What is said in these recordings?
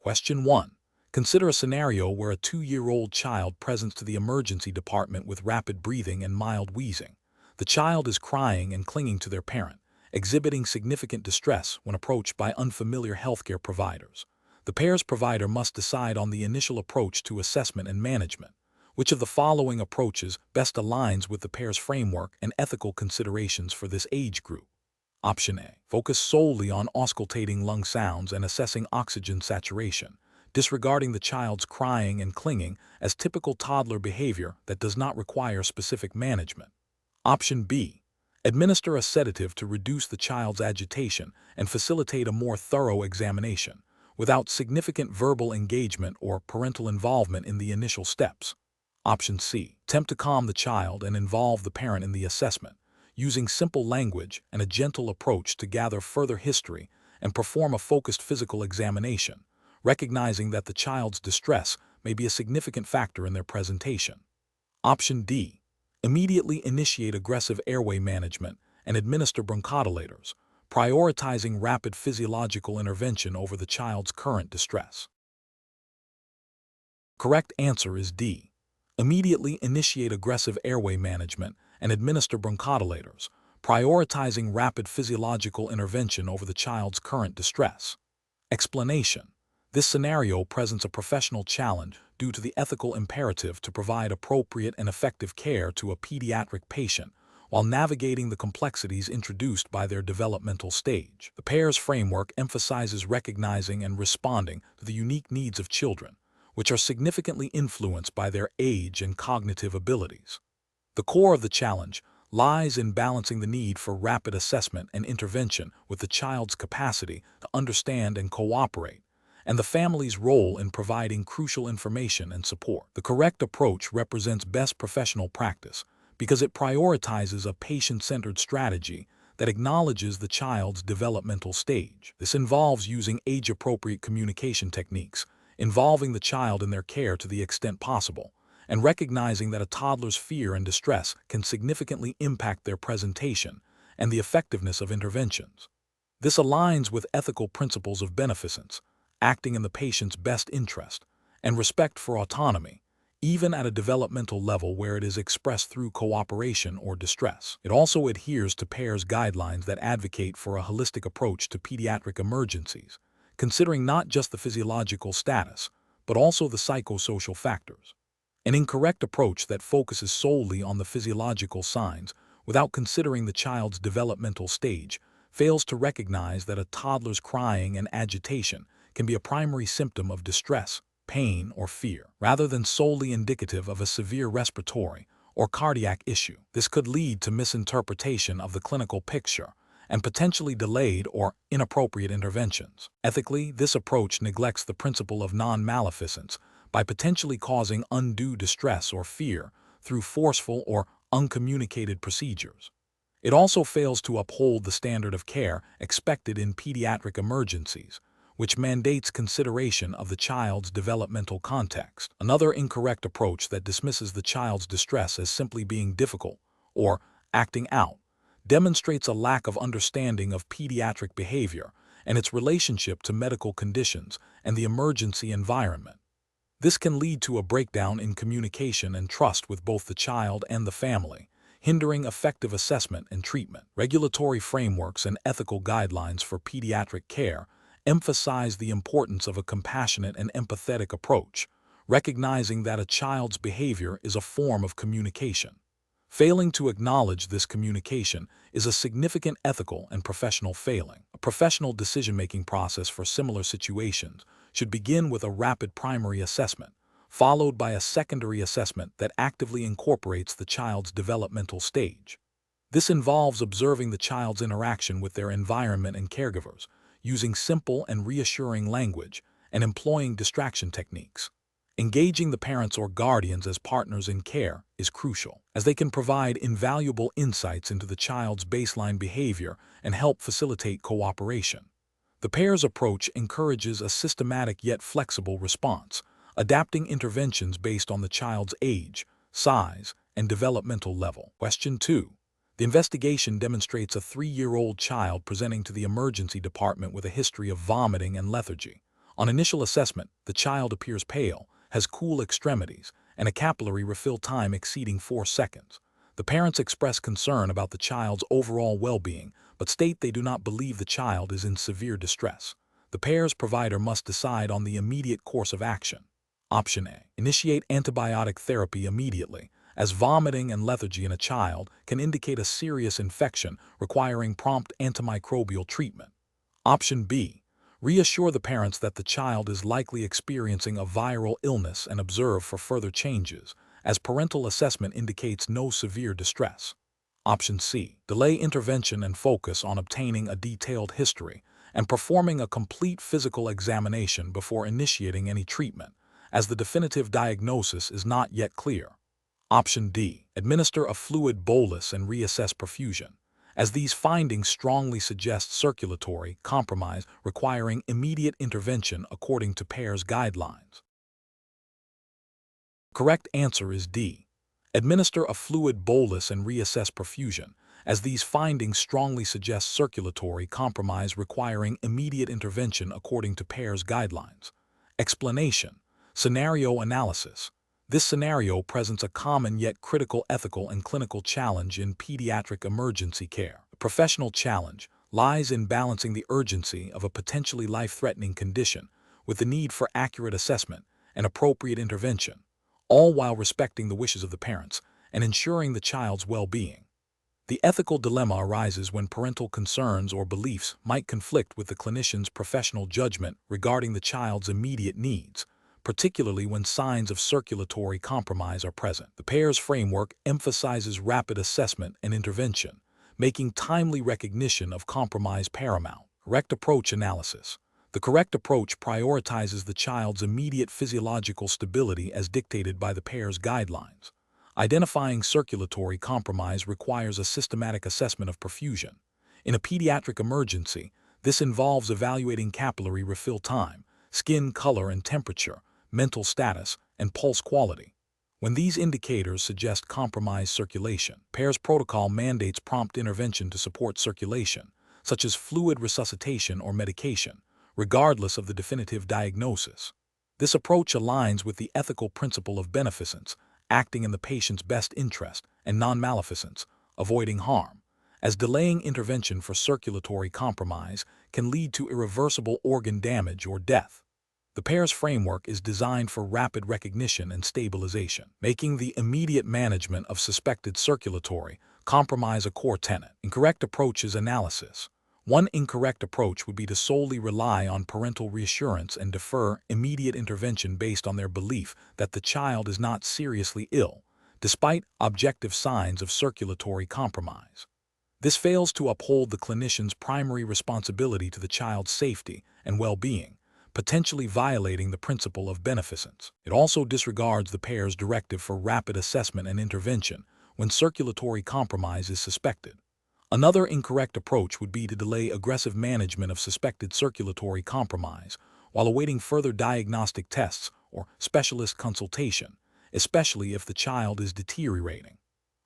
Question 1. Consider a scenario where a 2-year-old child presents to the emergency department with rapid breathing and mild wheezing. The child is crying and clinging to their parent, exhibiting significant distress when approached by unfamiliar healthcare providers. The PEARS provider must decide on the initial approach to assessment and management. Which of the following approaches best aligns with the PEARS framework and ethical considerations for this age group? Option A. Focus solely on auscultating lung sounds and assessing oxygen saturation, disregarding the child's crying and clinging as typical toddler behavior that does not require specific management. Option B. Administer a sedative to reduce the child's agitation and facilitate a more thorough examination, without significant verbal engagement or parental involvement in the initial steps. Option C. Attempt to calm the child and involve the parent in the assessment, using simple language and a gentle approach to gather further history and perform a focused physical examination, recognizing that the child's distress may be a significant factor in their presentation. Option D. Immediately initiate aggressive airway management and administer bronchodilators, prioritizing rapid physiological intervention over the child's current distress. Correct answer is D. Immediately initiate aggressive airway management and administer bronchodilators, prioritizing rapid physiological intervention over the child's current distress. Explanation. This scenario presents a professional challenge due to the ethical imperative to provide appropriate and effective care to a pediatric patient while navigating the complexities introduced by their developmental stage. The PEARS framework emphasizes recognizing and responding to the unique needs of children, which are significantly influenced by their age and cognitive abilities. The core of the challenge lies in balancing the need for rapid assessment and intervention with the child's capacity to understand and cooperate, and the family's role in providing crucial information and support. The correct approach represents best professional practice because it prioritizes a patient-centered strategy that acknowledges the child's developmental stage. This involves using age-appropriate communication techniques, involving the child in their care to the extent possible, and recognizing that a toddler's fear and distress can significantly impact their presentation and the effectiveness of interventions. This aligns with ethical principles of beneficence, acting in the patient's best interest, and respect for autonomy, even at a developmental level where it is expressed through cooperation or distress. It also adheres to PEARS guidelines that advocate for a holistic approach to pediatric emergencies, considering not just the physiological status, but also the psychosocial factors. An incorrect approach that focuses solely on the physiological signs without considering the child's developmental stage fails to recognize that a toddler's crying and agitation can be a primary symptom of distress, pain, or fear, rather than solely indicative of a severe respiratory or cardiac issue. This could lead to misinterpretation of the clinical picture and potentially delayed or inappropriate interventions. Ethically, this approach neglects the principle of non-maleficence by potentially causing undue distress or fear through forceful or uncommunicated procedures. It also fails to uphold the standard of care expected in pediatric emergencies, which mandates consideration of the child's developmental context. Another incorrect approach that dismisses the child's distress as simply being difficult or acting out demonstrates a lack of understanding of pediatric behavior and its relationship to medical conditions and the emergency environment. This can lead to a breakdown in communication and trust with both the child and the family, hindering effective assessment and treatment. Regulatory frameworks and ethical guidelines for pediatric care emphasize the importance of a compassionate and empathetic approach, recognizing that a child's behavior is a form of communication. Failing to acknowledge this communication is a significant ethical and professional failing. A professional decision-making process for similar situations should begin with a rapid primary assessment, followed by a secondary assessment that actively incorporates the child's developmental stage. This involves observing the child's interaction with their environment and caregivers, using simple and reassuring language, and employing distraction techniques. Engaging the parents or guardians as partners in care is crucial, as they can provide invaluable insights into the child's baseline behavior and help facilitate cooperation. The PEARS approach encourages a systematic yet flexible response, adapting interventions based on the child's age, size, and developmental level. Question 2. The investigation demonstrates a 3-year-old child presenting to the emergency department with a history of vomiting and lethargy, On initial assessment, the child appears pale, has cool extremities, and a capillary refill time exceeding 4 seconds. The parents express concern about the child's overall well-being, but state they do not believe the child is in severe distress. The PEARS provider must decide on the immediate course of action. Option A. Initiate antibiotic therapy immediately, as vomiting and lethargy in a child can indicate a serious infection requiring prompt antimicrobial treatment. Option B. Reassure the parents that the child is likely experiencing a viral illness and observe for further changes, as parental assessment indicates no severe distress. Option C. Delay intervention and focus on obtaining a detailed history and performing a complete physical examination before initiating any treatment, as the definitive diagnosis is not yet clear. Option D. Administer a fluid bolus and reassess perfusion, as these findings strongly suggest circulatory compromise requiring immediate intervention according to PEARS guidelines. Correct answer is D. Administer a fluid bolus and reassess perfusion, as these findings strongly suggest circulatory compromise requiring immediate intervention according to PEARS guidelines. Explanation. Scenario analysis. This scenario presents a common yet critical ethical and clinical challenge in pediatric emergency care. The professional challenge lies in balancing the urgency of a potentially life-threatening condition with the need for accurate assessment and appropriate intervention, all while respecting the wishes of the parents and ensuring the child's well-being. The ethical dilemma arises when parental concerns or beliefs might conflict with the clinician's professional judgment regarding the child's immediate needs, particularly when signs of circulatory compromise are present. The PEARS framework emphasizes rapid assessment and intervention, making timely recognition of compromise paramount. Correct approach analysis. The correct approach prioritizes the child's immediate physiological stability as dictated by the PEARS guidelines. Identifying circulatory compromise requires a systematic assessment of perfusion. In a pediatric emergency, this involves evaluating capillary refill time, skin color and temperature, mental status, and pulse quality. When these indicators suggest compromised circulation, PEARS protocol mandates prompt intervention to support circulation, such as fluid resuscitation or medication, regardless of the definitive diagnosis. This approach aligns with the ethical principle of beneficence, acting in the patient's best interest, and non-maleficence, avoiding harm, as delaying intervention for circulatory compromise can lead to irreversible organ damage or death. The PEARS framework is designed for rapid recognition and stabilization, making the immediate management of suspected circulatory compromise a core tenet. Incorrect approaches analysis. One incorrect approach would be to solely rely on parental reassurance and defer immediate intervention based on their belief that the child is not seriously ill, despite objective signs of circulatory compromise. This fails to uphold the clinician's primary responsibility to the child's safety and well-being, potentially violating the principle of beneficence. It also disregards the PEARS directive for rapid assessment and intervention when circulatory compromise is suspected. Another incorrect approach would be to delay aggressive management of suspected circulatory compromise while awaiting further diagnostic tests or specialist consultation, especially if the child is deteriorating.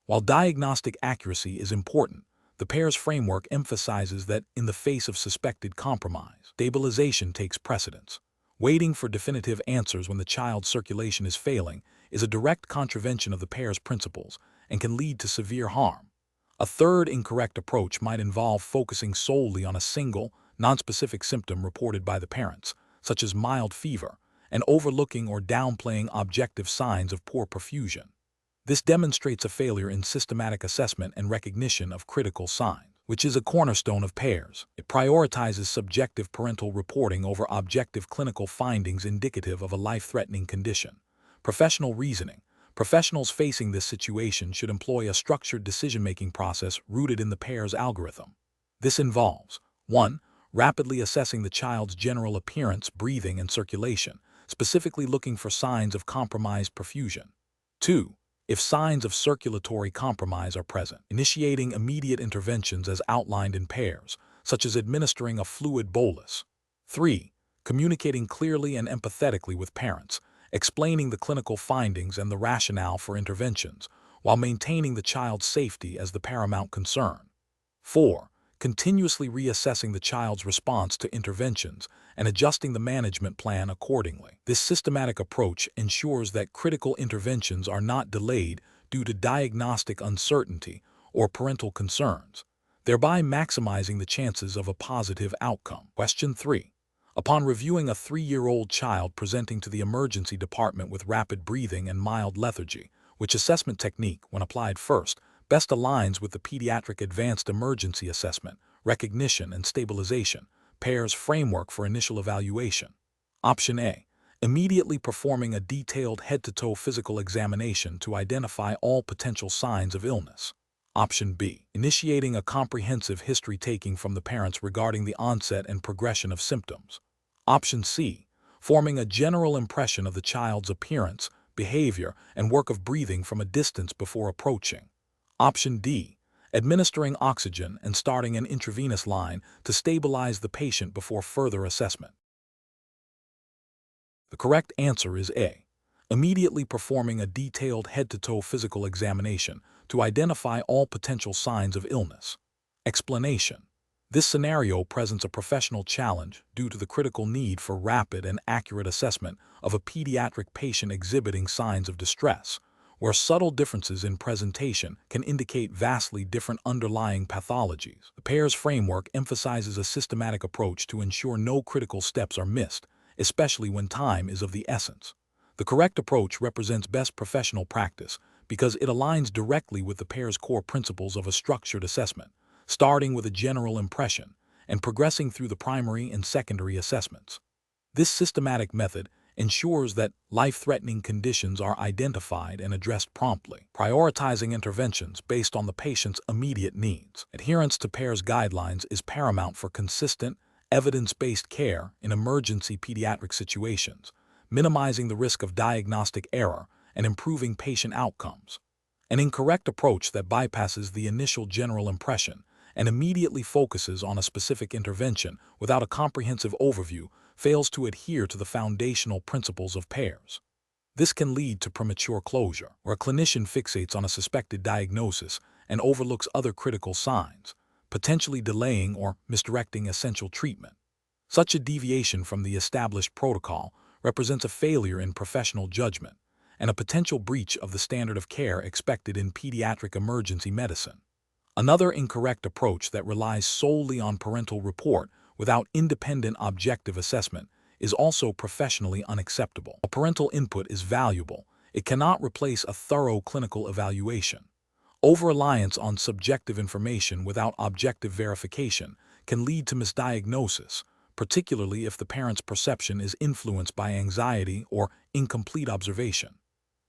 While diagnostic accuracy is important, the PEARS framework emphasizes that in the face of suspected compromise, stabilization takes precedence. Waiting for definitive answers when the child's circulation is failing is a direct contravention of the PEARS principles and can lead to severe harm. A third incorrect approach might involve focusing solely on a single, nonspecific symptom reported by the parents, such as mild fever, and overlooking or downplaying objective signs of poor perfusion. This demonstrates a failure in systematic assessment and recognition of critical signs, which is a cornerstone of PEARS. It prioritizes subjective parental reporting over objective clinical findings indicative of a life-threatening condition. Professional reasoning. Professionals facing this situation should employ a structured decision-making process rooted in the PEARS algorithm. This involves 1. Rapidly assessing the child's general appearance, breathing, and circulation, specifically looking for signs of compromised perfusion. 2. If signs of circulatory compromise are present, initiating immediate interventions as outlined in PEARS, such as administering a fluid bolus. 3. Communicating clearly and empathetically with parents, explaining the clinical findings and the rationale for interventions, while maintaining the child's safety as the paramount concern. 4. Continuously reassessing the child's response to interventions and adjusting the management plan accordingly. This systematic approach ensures that critical interventions are not delayed due to diagnostic uncertainty or parental concerns, thereby maximizing the chances of a positive outcome. Question 3. Upon reviewing a 3-year-old child presenting to the emergency department with rapid breathing and mild lethargy, which assessment technique, when applied first, best aligns with the Pediatric Advanced Emergency Assessment, Recognition, and Stabilization, PEARS framework for initial evaluation? Option A. Immediately performing a detailed head-to-toe physical examination to identify all potential signs of illness. Option B. Initiating a comprehensive history taking from the parents regarding the onset and progression of symptoms. Option C. Forming a general impression of the child's appearance, behavior, and work of breathing from a distance before approaching. Option D. Administering oxygen and starting an intravenous line to stabilize the patient before further assessment. The correct answer is A. Immediately performing a detailed head-to-toe physical examination to identify all potential signs of illness. Explanation. This scenario presents a professional challenge due to the critical need for rapid and accurate assessment of a pediatric patient exhibiting signs of distress, where subtle differences in presentation can indicate vastly different underlying pathologies. The PEARS framework emphasizes a systematic approach to ensure no critical steps are missed, especially when time is of the essence. The correct approach represents best professional practice because it aligns directly with the PEARS core principles of a structured assessment, starting with a general impression and progressing through the primary and secondary assessments. This systematic method ensures that life-threatening conditions are identified and addressed promptly, prioritizing interventions based on the patient's immediate needs. Adherence to PEARS guidelines is paramount for consistent, evidence-based care in emergency pediatric situations, minimizing the risk of diagnostic error and improving patient outcomes. An incorrect approach that bypasses the initial general impression and immediately focuses on a specific intervention without a comprehensive overview fails to adhere to the foundational principles of PEARS. This can lead to premature closure, where a clinician fixates on a suspected diagnosis and overlooks other critical signs, potentially delaying or misdirecting essential treatment. Such a deviation from the established protocol represents a failure in professional judgment and a potential breach of the standard of care expected in pediatric emergency medicine. Another incorrect approach that relies solely on parental report without independent objective assessment is also professionally unacceptable. While parental input is valuable, it cannot replace a thorough clinical evaluation. Over-reliance on subjective information without objective verification can lead to misdiagnosis, particularly if the parent's perception is influenced by anxiety or incomplete observation.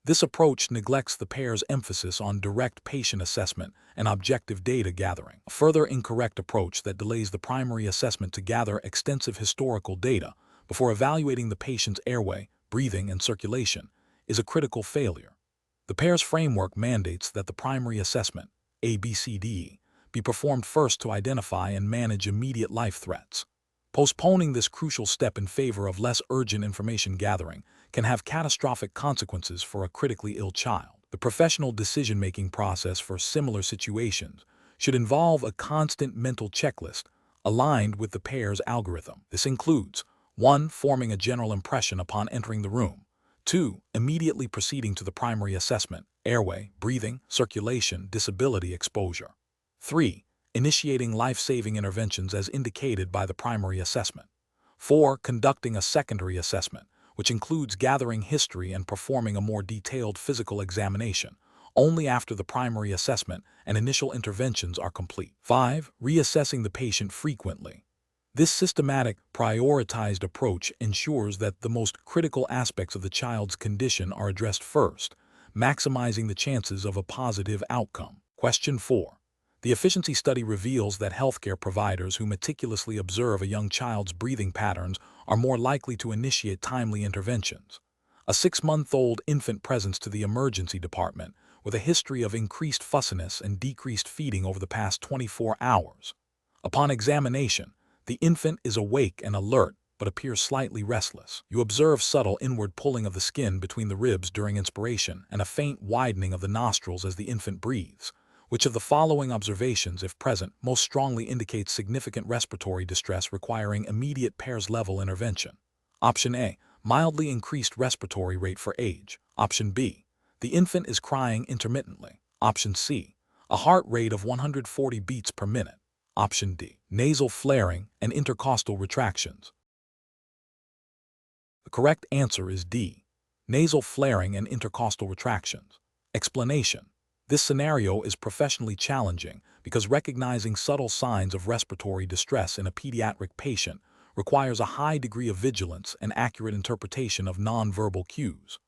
This approach neglects the PEARS emphasis on direct patient assessment and objective data gathering. A further incorrect approach that delays the primary assessment to gather extensive historical data before evaluating the patient's airway, breathing, and circulation is a critical failure. The PEARS framework mandates that the primary assessment, ABCDE, be performed first to identify and manage immediate life threats. Postponing this crucial step in favor of less urgent information gathering can have catastrophic consequences for a critically ill child. The professional decision-making process for similar situations should involve a constant mental checklist aligned with the PEARS algorithm. This includes 1. Forming a general impression upon entering the room. 2. Immediately proceeding to the primary assessment, airway, breathing, circulation, disability exposure. 3. Initiating life-saving interventions as indicated by the primary assessment. 4. Conducting a secondary assessment, which includes gathering history and performing a more detailed physical examination, only after the primary assessment and initial interventions are complete. 5. Reassessing the patient frequently. This systematic, prioritized approach ensures that the most critical aspects of the child's condition are addressed first, maximizing the chances of a positive outcome. Question 4. The efficiency study reveals that healthcare providers who meticulously observe a young child's breathing patterns are more likely to initiate timely interventions. A 6-month-old infant presents to the emergency department with a history of increased fussiness and decreased feeding over the past 24 hours. Upon examination, the infant is awake and alert but appears slightly restless. You observe subtle inward pulling of the skin between the ribs during inspiration and a faint widening of the nostrils as the infant breathes, Which of the following observations, if present, most strongly indicates significant respiratory distress requiring immediate PEARS-level intervention? Option A, mildly increased respiratory rate for age. Option B, the infant is crying intermittently. Option C, a heart rate of 140 beats per minute. Option D, nasal flaring and intercostal retractions. The correct answer is D, nasal flaring and intercostal retractions. Explanation: this scenario is professionally challenging because recognizing subtle signs of respiratory distress in a pediatric patient requires a high degree of vigilance and accurate interpretation of nonverbal cues.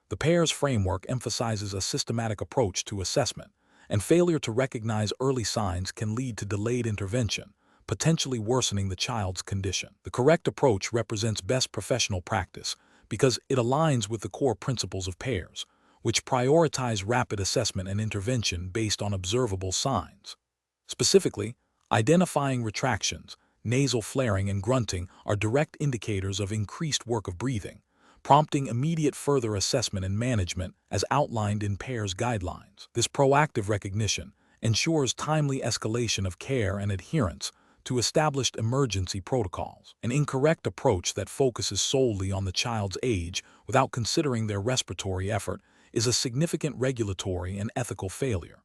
The PEARS framework emphasizes a systematic approach to assessment, and failure to recognize early signs can lead to delayed intervention, potentially worsening the child's condition. The correct approach represents best professional practice because it aligns with the core principles of PEARS, which prioritize rapid assessment and intervention based on observable signs. Specifically, identifying retractions, nasal flaring, and grunting are direct indicators of increased work of breathing, prompting immediate further assessment and management as outlined in PEARS guidelines. This proactive recognition ensures timely escalation of care and adherence to established emergency protocols. An incorrect approach that focuses solely on the child's age without considering their respiratory effort is a significant regulatory and ethical failure.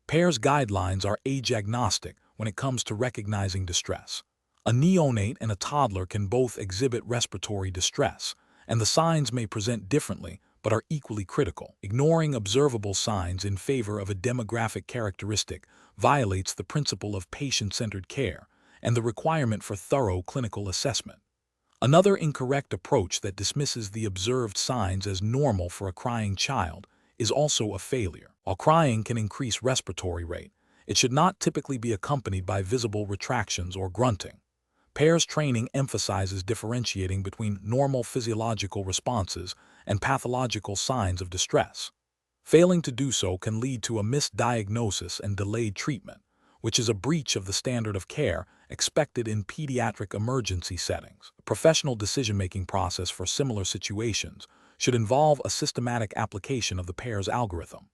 PEARS guidelines are age-agnostic when it comes to recognizing distress. A neonate and a toddler can both exhibit respiratory distress, and the signs may present differently but are equally critical. Ignoring observable signs in favor of a demographic characteristic violates the principle of patient-centered care and the requirement for thorough clinical assessment. Another incorrect approach that dismisses the observed signs as normal for a crying child is also a failure. While crying can increase respiratory rate, it should not typically be accompanied by visible retractions or grunting. PEARS training emphasizes differentiating between normal physiological responses and pathological signs of distress. Failing to do so can lead to a misdiagnosis and delayed treatment, which is a breach of the standard of care expected in pediatric emergency settings. A professional decision-making process for similar situations should involve a systematic application of the PEARS algorithm.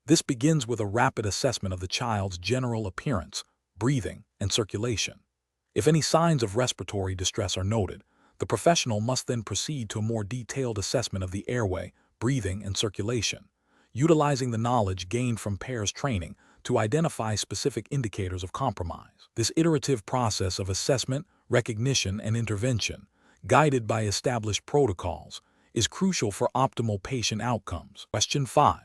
This begins with a rapid assessment of the child's general appearance, breathing, and circulation. If any signs of respiratory distress are noted, the professional must then proceed to a more detailed assessment of the airway, breathing, and circulation, utilizing the knowledge gained from PEARS training to identify specific indicators of compromise. This iterative process of assessment, recognition, and intervention, guided by established protocols, is crucial for optimal patient outcomes. Question 5.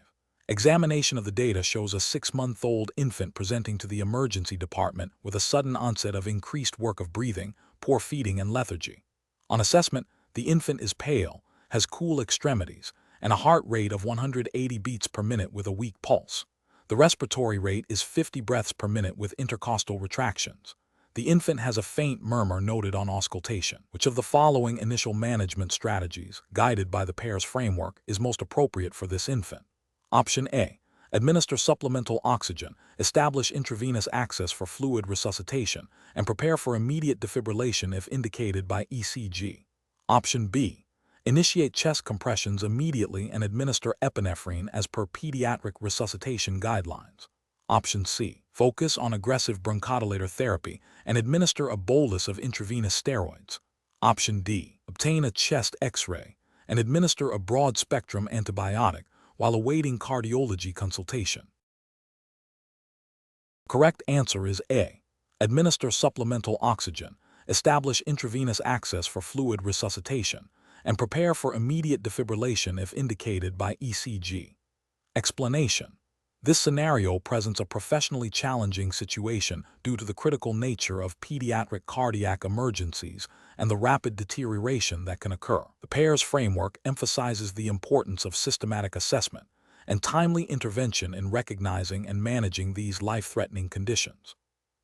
Examination of the data shows a 6-month-old infant presenting to the emergency department with a sudden onset of increased work of breathing, poor feeding, and lethargy. On assessment, the infant is pale, has cool extremities, and a heart rate of 180 beats per minute with a weak pulse. The respiratory rate is 50 breaths per minute with intercostal retractions. The infant has a faint murmur noted on auscultation. Which of the following initial management strategies, guided by the PEARS framework, is most appropriate for this infant? Option A. Administer supplemental oxygen, establish intravenous access for fluid resuscitation, and prepare for immediate defibrillation if indicated by ECG. Option B. Initiate chest compressions immediately and administer epinephrine as per pediatric resuscitation guidelines. Option C. Focus on aggressive bronchodilator therapy and administer a bolus of intravenous steroids. Option D. Obtain a chest X-ray and administer a broad-spectrum antibiotic while awaiting cardiology consultation. Correct answer is A. Administer supplemental oxygen, establish intravenous access for fluid resuscitation, and prepare for immediate defibrillation if indicated by ECG. Explanation: this scenario presents a professionally challenging situation due to the critical nature of pediatric cardiac emergencies and the rapid deterioration that can occur. The PEARS framework emphasizes the importance of systematic assessment and timely intervention in recognizing and managing these life-threatening conditions.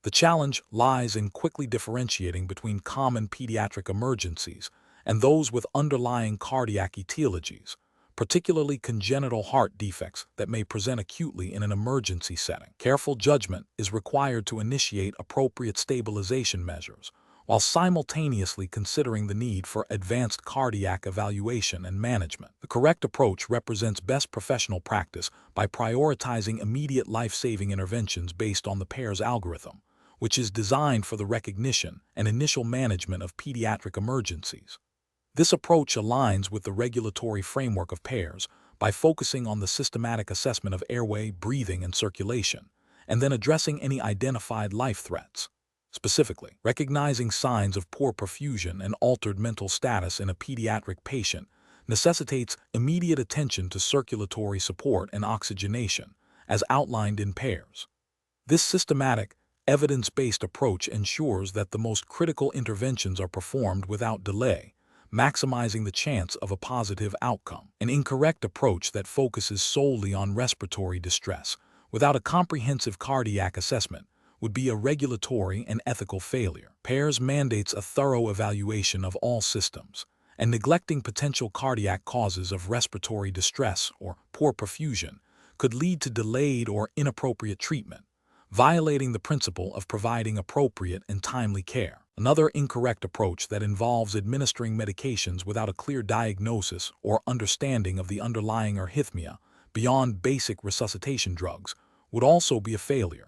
The challenge lies in quickly differentiating between common pediatric emergencies and those with underlying cardiac etiologies, particularly congenital heart defects that may present acutely in an emergency setting. Careful judgment is required to initiate appropriate stabilization measures while simultaneously considering the need for advanced cardiac evaluation and management. The correct approach represents best professional practice by prioritizing immediate life-saving interventions based on the PEARS algorithm, which is designed for the recognition and initial management of pediatric emergencies. This approach aligns with the regulatory framework of PEARS by focusing on the systematic assessment of airway, breathing, and circulation, and then addressing any identified life threats. Specifically, recognizing signs of poor perfusion and altered mental status in a pediatric patient necessitates immediate attention to circulatory support and oxygenation, as outlined in PEARS. This systematic, evidence-based approach ensures that the most critical interventions are performed without delay, maximizing the chance of a positive outcome. An incorrect approach that focuses solely on respiratory distress without a comprehensive cardiac assessment would be a regulatory and ethical failure. PEARS mandates a thorough evaluation of all systems, and neglecting potential cardiac causes of respiratory distress or poor perfusion could lead to delayed or inappropriate treatment, violating the principle of providing appropriate and timely care. Another incorrect approach that involves administering medications without a clear diagnosis or understanding of the underlying arrhythmia beyond basic resuscitation drugs would also be a failure.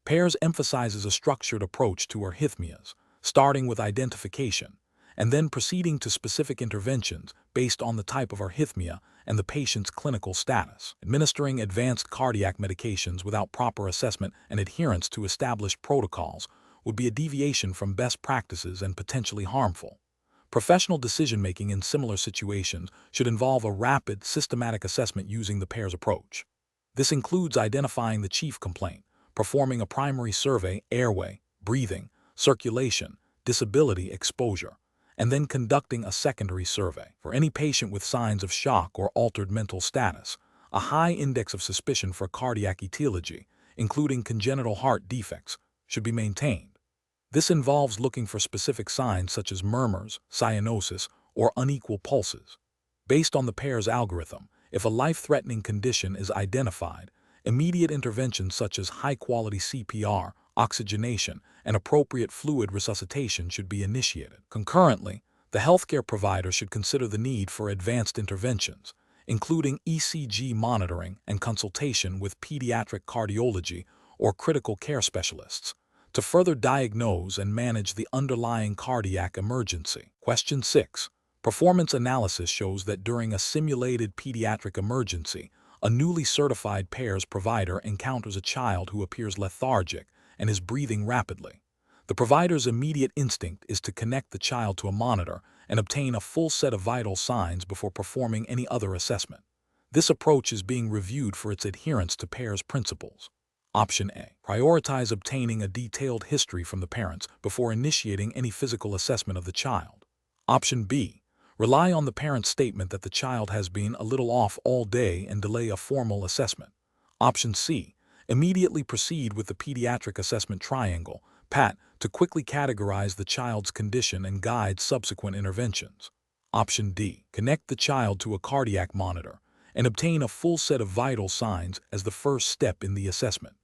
PEARS emphasizes a structured approach to arrhythmias, starting with identification, and then proceeding to specific interventions based on the type of arrhythmia and the patient's clinical status. Administering advanced cardiac medications without proper assessment and adherence to established protocols would be a deviation from best practices and potentially harmful. Professional decision-making in similar situations should involve a rapid, systematic assessment using the PEARS approach. This includes identifying the chief complaint, performing a primary survey, airway, breathing, circulation, disability, exposure, and then conducting a secondary survey. For any patient with signs of shock or altered mental status, a high index of suspicion for cardiac etiology, including congenital heart defects, should be maintained. This involves looking for specific signs such as murmurs, cyanosis, or unequal pulses. Based on the PEARS algorithm, if a life-threatening condition is identified, immediate interventions such as high-quality CPR, oxygenation, and appropriate fluid resuscitation should be initiated. Concurrently, the healthcare provider should consider the need for advanced interventions, including ECG monitoring and consultation with pediatric cardiology or critical care specialists, to further diagnose and manage the underlying cardiac emergency. Question 6. Performance analysis shows that during a simulated pediatric emergency, a newly certified PEARS provider encounters a child who appears lethargic and is breathing rapidly. The provider's immediate instinct is to connect the child to a monitor and obtain a full set of vital signs before performing any other assessment. This approach is being reviewed for its adherence to PEARS principles. Option A. Prioritize obtaining a detailed history from the parents before initiating any physical assessment of the child. Option B. Rely on the parent's statement that the child has been a little off all day and delay a formal assessment. Option C. Immediately proceed with the pediatric assessment triangle, PAT, to quickly categorize the child's condition and guide subsequent interventions. Option D. Connect the child to a cardiac monitor and obtain a full set of vital signs as the first step in the assessment.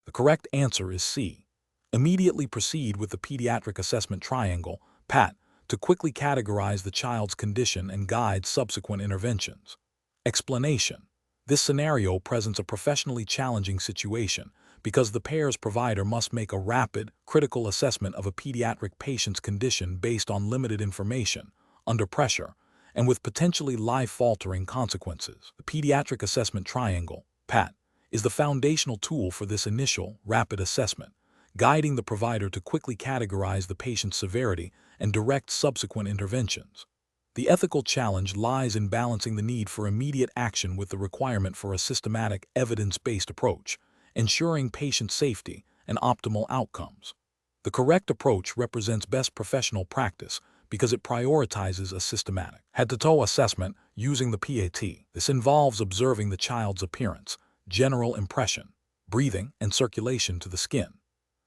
The correct answer is C. Immediately proceed with the pediatric assessment triangle, PAT, to quickly categorize the child's condition and guide subsequent interventions. Explanation. This scenario presents a professionally challenging situation because the PEARS provider must make a rapid, critical assessment of a pediatric patient's condition based on limited information, under pressure, and with potentially life-altering consequences. The pediatric assessment triangle, PAT, is the foundational tool for this initial, rapid assessment, guiding the provider to quickly categorize the patient's severity and direct subsequent interventions. The ethical challenge lies in balancing the need for immediate action with the requirement for a systematic, evidence-based approach, ensuring patient safety and optimal outcomes. The correct approach represents best professional practice because it prioritizes a systematic head-to-toe assessment using the PAT. This involves observing the child's appearance, general impression, breathing, and circulation to the skin.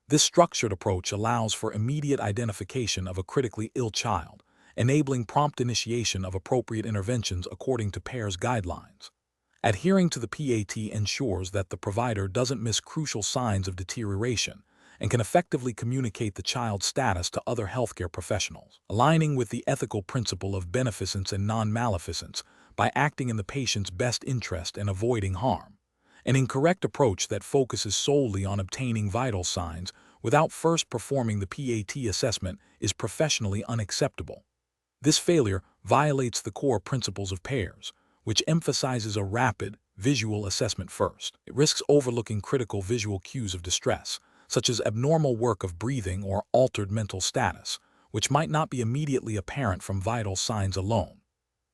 This structured approach allows for immediate identification of a critically ill child, enabling prompt initiation of appropriate interventions according to PEARS guidelines. Adhering to the PAT ensures that the provider doesn't miss crucial signs of deterioration and can effectively communicate the child's status to other healthcare professionals, aligning with the ethical principle of beneficence and non-maleficence by acting in the patient's best interest and avoiding harm. An incorrect approach that focuses solely on obtaining vital signs without first performing the PAT assessment is professionally unacceptable. This failure violates the core principles of PEARS, which emphasizes a rapid, visual assessment first. It risks overlooking critical visual cues of distress, such as abnormal work of breathing or altered mental status, which might not be immediately apparent from vital signs alone.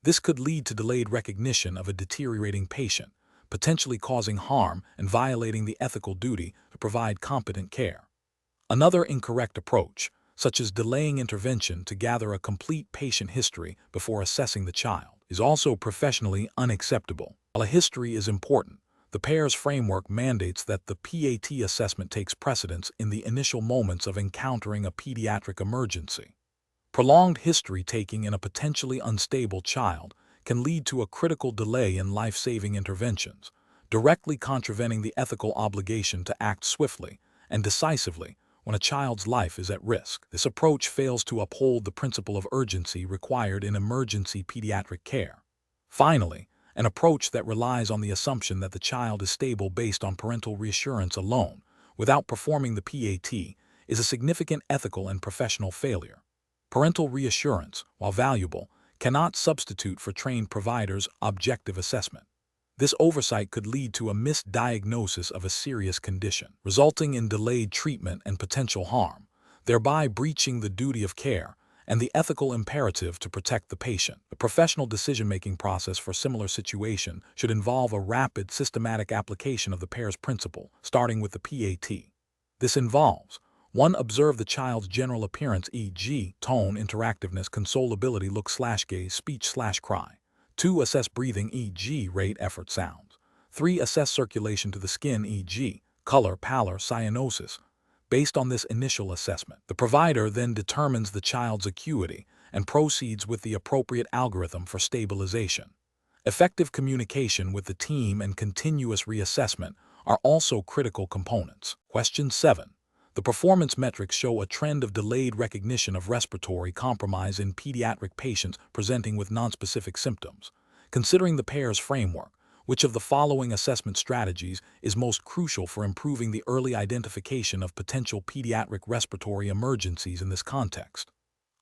This could lead to delayed recognition of a deteriorating patient, potentially causing harm and violating the ethical duty to provide competent care. Another incorrect approach, such as delaying intervention to gather a complete patient history before assessing the child, is also professionally unacceptable. While a history is important, the PEARS framework mandates that the PAT assessment takes precedence in the initial moments of encountering a pediatric emergency. Prolonged history-taking in a potentially unstable child can lead to a critical delay in life-saving interventions, directly contravening the ethical obligation to act swiftly and decisively when a child's life is at risk. This approach fails to uphold the principle of urgency required in emergency pediatric care. Finally, an approach that relies on the assumption that the child is stable based on parental reassurance alone, without performing the PAT, is a significant ethical and professional failure. Parental reassurance, while valuable, cannot substitute for trained providers' objective assessment. This oversight could lead to a misdiagnosis of a serious condition, resulting in delayed treatment and potential harm, thereby breaching the duty of care and the ethical imperative to protect the patient. The professional decision-making process for similar situation should involve a rapid, systematic application of the PEARS principle, starting with the PAT. This involves 1. Observe the child's general appearance, e.g., tone, interactiveness, consolability, look/gaze, speech/cry. 2. Assess breathing, e.g., rate, effort, sounds. 3. Assess circulation to the skin, e.g., color, pallor, cyanosis. Based on this initial assessment, the provider then determines the child's acuity and proceeds with the appropriate algorithm for stabilization. Effective communication with the team and continuous reassessment are also critical components. Question 7. The performance metrics show a trend of delayed recognition of respiratory compromise in pediatric patients presenting with nonspecific symptoms. Considering the PEARS framework, which of the following assessment strategies is most crucial for improving the early identification of potential pediatric respiratory emergencies in this context?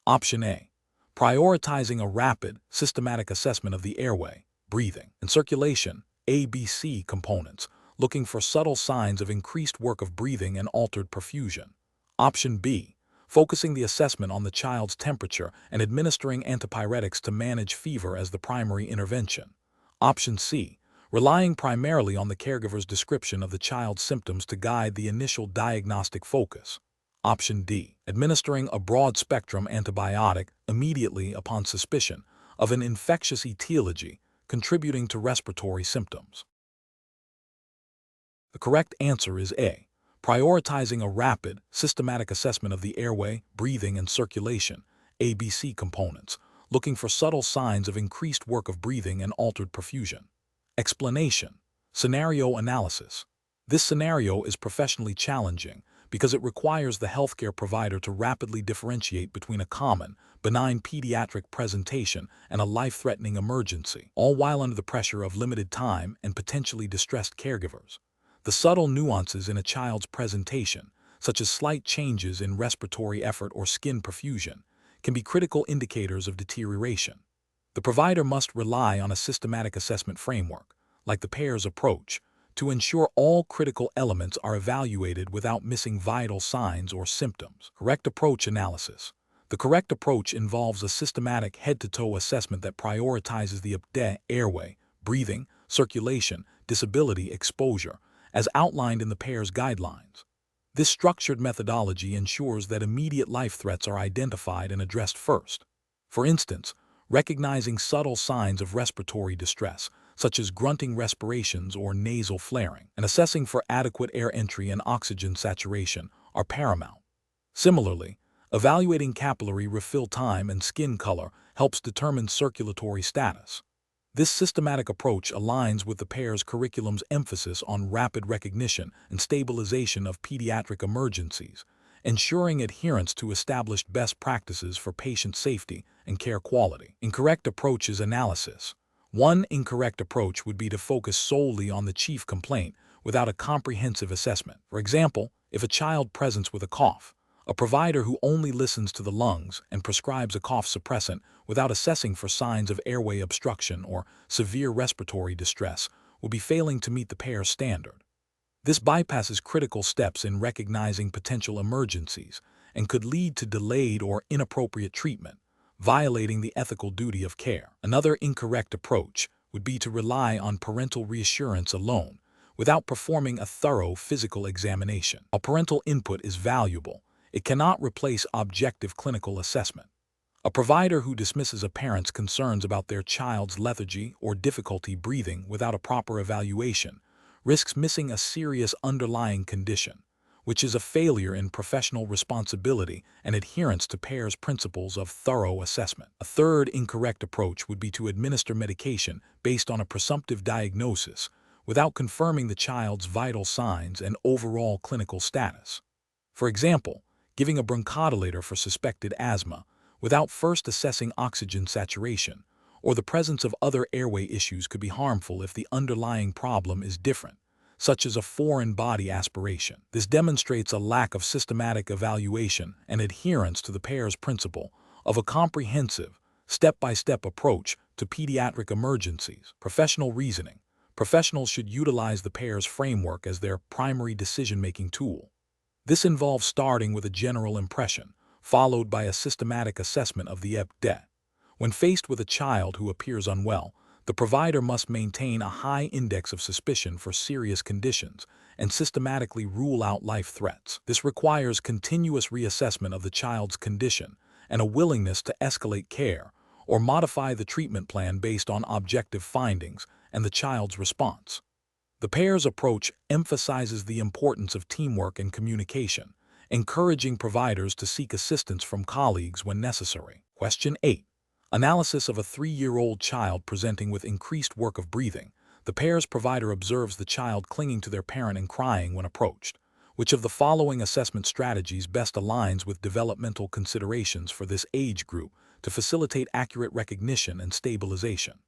Option A. Prioritizing a rapid, systematic assessment of the airway, breathing, and circulation, ABC components, looking for subtle signs of increased work of breathing and altered perfusion. Option B. Focusing the assessment on the child's temperature and administering antipyretics to manage fever as the primary intervention. Option C. Relying primarily on the caregiver's description of the child's symptoms to guide the initial diagnostic focus. Option D. Administering a broad-spectrum antibiotic immediately upon suspicion of an infectious etiology contributing to respiratory symptoms. The correct answer is A. Prioritizing a rapid, systematic assessment of the airway, breathing, and circulation, ABC components, looking for subtle signs of increased work of breathing and altered perfusion. Explanation. Scenario analysis. This scenario is professionally challenging because it requires the healthcare provider to rapidly differentiate between a common, benign pediatric presentation and a life-threatening emergency, all while under the pressure of limited time and potentially distressed caregivers. The subtle nuances in a child's presentation, such as slight changes in respiratory effort or skin perfusion, can be critical indicators of deterioration. The provider must rely on a systematic assessment framework, like the PEARS approach, to ensure all critical elements are evaluated without missing vital signs or symptoms. Correct approach analysis. The correct approach involves a systematic head-to-toe assessment that prioritizes the airway, breathing, circulation, disability, exposure, as outlined in the PEARS guidelines. This structured methodology ensures that immediate life threats are identified and addressed first. For instance, recognizing subtle signs of respiratory distress, such as grunting respirations or nasal flaring, and assessing for adequate air entry and oxygen saturation are paramount. Similarly, evaluating capillary refill time and skin color helps determine circulatory status. This systematic approach aligns with the PEARS curriculum's emphasis on rapid recognition and stabilization of pediatric emergencies, ensuring adherence to established best practices for patient safety and care quality. Incorrect approaches analysis. One incorrect approach would be to focus solely on the chief complaint without a comprehensive assessment. For example, if a child presents with a cough, a provider who only listens to the lungs and prescribes a cough suppressant without assessing for signs of airway obstruction or severe respiratory distress will be failing to meet the PEARS standard. This bypasses critical steps in recognizing potential emergencies and could lead to delayed or inappropriate treatment, violating the ethical duty of care. Another incorrect approach would be to rely on parental reassurance alone without performing a thorough physical examination. While parental input is valuable, it cannot replace objective clinical assessment. A provider who dismisses a parent's concerns about their child's lethargy or difficulty breathing without a proper evaluation risks missing a serious underlying condition, which is a failure in professional responsibility and adherence to PEARS principles of thorough assessment. A third incorrect approach would be to administer medication based on a presumptive diagnosis without confirming the child's vital signs and overall clinical status. For example, giving a bronchodilator for suspected asthma without first assessing oxygen saturation or the presence of other airway issues could be harmful if the underlying problem is different, such as a foreign body aspiration. This demonstrates a lack of systematic evaluation and adherence to the PEARS principle of a comprehensive, step-by-step approach to pediatric emergencies. Professional reasoning. Professionals should utilize the PEARS framework as their primary decision-making tool. This involves starting with a general impression, followed by a systematic assessment of the EPD. When faced with a child who appears unwell, the provider must maintain a high index of suspicion for serious conditions and systematically rule out life threats. This requires continuous reassessment of the child's condition and a willingness to escalate care or modify the treatment plan based on objective findings and the child's response. The PEARS approach emphasizes the importance of teamwork and communication, encouraging providers to seek assistance from colleagues when necessary. Question 8. Analysis of a 3-year-old child presenting with increased work of breathing. The PEARS provider observes the child clinging to their parent and crying when approached. Which of the following assessment strategies best aligns with developmental considerations for this age group to facilitate accurate recognition and stabilization?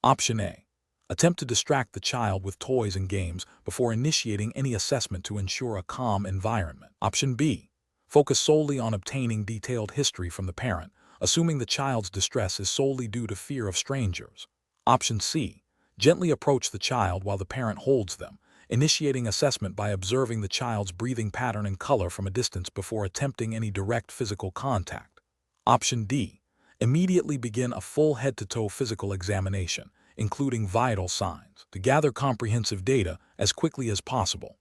Option A. Attempt to distract the child with toys and games before initiating any assessment to ensure a calm environment. Option B. Focus solely on obtaining detailed history from the parent, assuming the child's distress is solely due to fear of strangers. Option C. Gently approach the child while the parent holds them, initiating assessment by observing the child's breathing pattern and color from a distance before attempting any direct physical contact. Option D. Immediately begin a full head-to-toe physical examination, including vital signs, to gather comprehensive data as quickly as possible.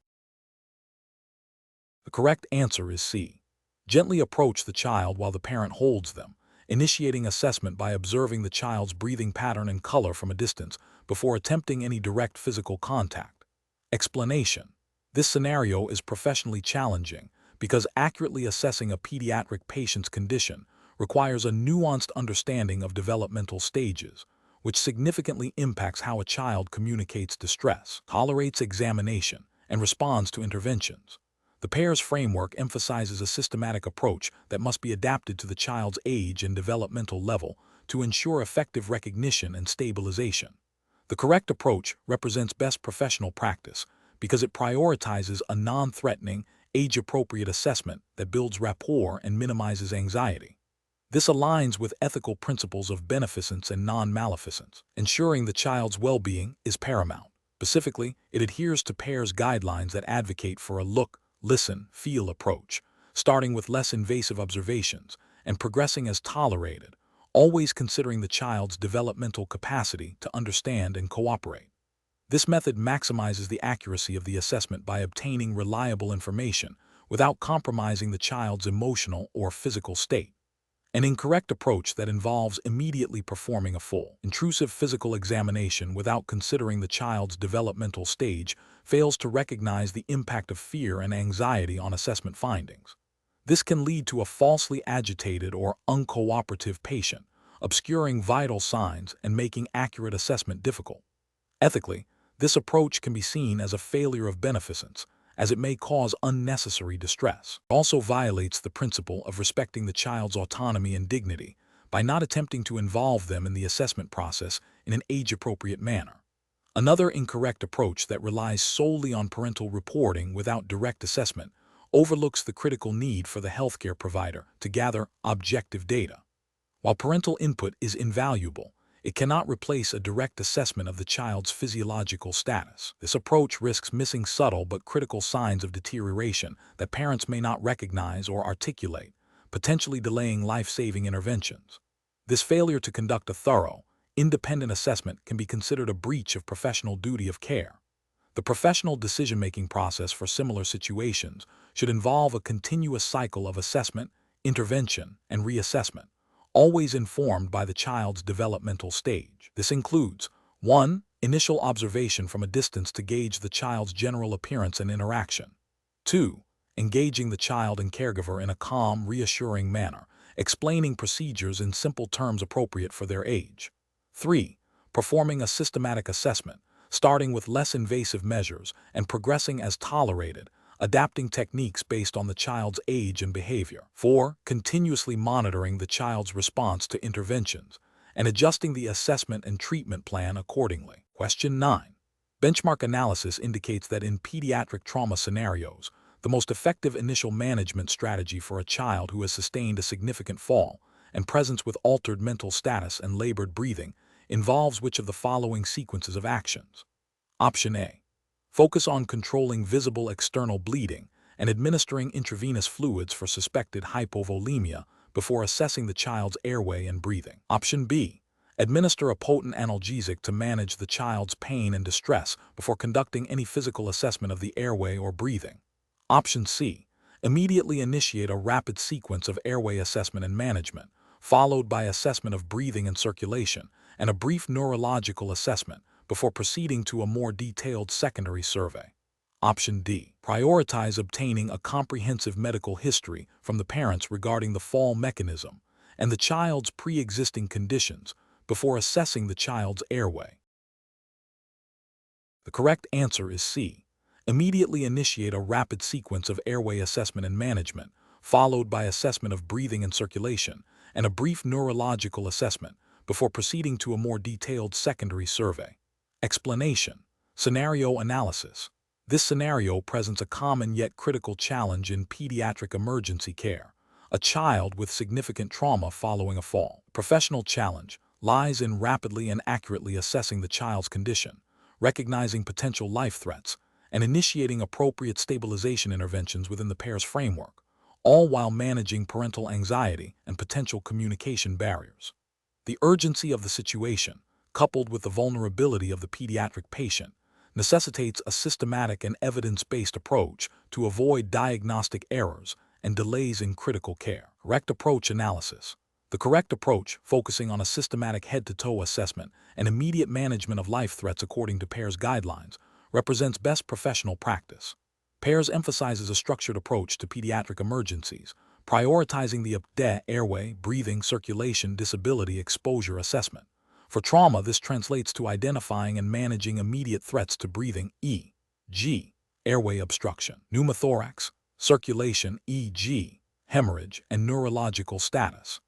The correct answer is C. Gently approach the child while the parent holds them, initiating assessment by observing the child's breathing pattern and color from a distance before attempting any direct physical contact. Explanation. This scenario is professionally challenging because accurately assessing a pediatric patient's condition requires a nuanced understanding of developmental stages, which significantly impacts how a child communicates distress, tolerates examination, and responds to interventions. The PEARS framework emphasizes a systematic approach that must be adapted to the child's age and developmental level to ensure effective recognition and stabilization. The correct approach represents best professional practice because it prioritizes a non-threatening, age-appropriate assessment that builds rapport and minimizes anxiety. This aligns with ethical principles of beneficence and non-maleficence, ensuring the child's well-being is paramount. Specifically, it adheres to PEARS guidelines that advocate for a look, listen, feel approach, starting with less invasive observations and progressing as tolerated, always considering the child's developmental capacity to understand and cooperate. This method maximizes the accuracy of the assessment by obtaining reliable information without compromising the child's emotional or physical state. An incorrect approach that involves immediately performing a full, intrusive physical examination without considering the child's developmental stage fails to recognize the impact of fear and anxiety on assessment findings. This can lead to a falsely agitated or uncooperative patient, obscuring vital signs and making accurate assessment difficult. Ethically, this approach can be seen as a failure of beneficence, as it may cause unnecessary distress. It also violates the principle of respecting the child's autonomy and dignity by not attempting to involve them in the assessment process in an age-appropriate manner. Another incorrect approach that relies solely on parental reporting without direct assessment overlooks the critical need for the healthcare provider to gather objective data. While parental input is invaluable, it cannot replace a direct assessment of the child's physiological status. This approach risks missing subtle but critical signs of deterioration that parents may not recognize or articulate, potentially delaying life-saving interventions. This failure to conduct a thorough, independent assessment can be considered a breach of professional duty of care. The professional decision-making process for similar situations should involve a continuous cycle of assessment, intervention, and reassessment, always informed by the child's developmental stage. This includes 1. Initial observation from a distance to gauge the child's general appearance and interaction. 2. Engaging the child and caregiver in a calm, reassuring manner, explaining procedures in simple terms appropriate for their age. 3. Performing a systematic assessment, starting with less invasive measures and progressing as tolerated, adapting techniques based on the child's age and behavior. 4. Continuously monitoring the child's response to interventions and adjusting the assessment and treatment plan accordingly. Question 9. Benchmark analysis indicates that in pediatric trauma scenarios, the most effective initial management strategy for a child who has sustained a significant fall and presents with altered mental status and labored breathing involves which of the following sequences of actions? Option A. Focus on controlling visible external bleeding and administering intravenous fluids for suspected hypovolemia before assessing the child's airway and breathing. Option B. Administer a potent analgesic to manage the child's pain and distress before conducting any physical assessment of the airway or breathing. Option C. Immediately initiate a rapid sequence of airway assessment and management, followed by assessment of breathing and circulation, and a brief neurological assessment before proceeding to a more detailed secondary survey. Option D. Prioritize obtaining a comprehensive medical history from the parents regarding the fall mechanism and the child's pre-existing conditions before assessing the child's airway. The correct answer is C. Immediately initiate a rapid sequence of airway assessment and management, followed by assessment of breathing and circulation, and a brief neurological assessment before proceeding to a more detailed secondary survey. Explanation. Scenario analysis. This scenario presents a common yet critical challenge in pediatric emergency care: a child with significant trauma following a fall. Professional challenge lies in rapidly and accurately assessing the child's condition, recognizing potential life threats, and initiating appropriate stabilization interventions within the PEARS framework, all while managing parental anxiety and potential communication barriers. The urgency of the situation, coupled with the vulnerability of the pediatric patient, necessitates a systematic and evidence-based approach to avoid diagnostic errors and delays in critical care. Correct approach analysis. The correct approach, focusing on a systematic head-to-toe assessment and immediate management of life threats according to PEARS guidelines, represents best professional practice. PEARS emphasizes a structured approach to pediatric emergencies, prioritizing the airway, breathing, circulation, disability, exposure assessment. For trauma, this translates to identifying and managing immediate threats to breathing, e.g., airway obstruction, pneumothorax, circulation, e.g., hemorrhage, and neurological status.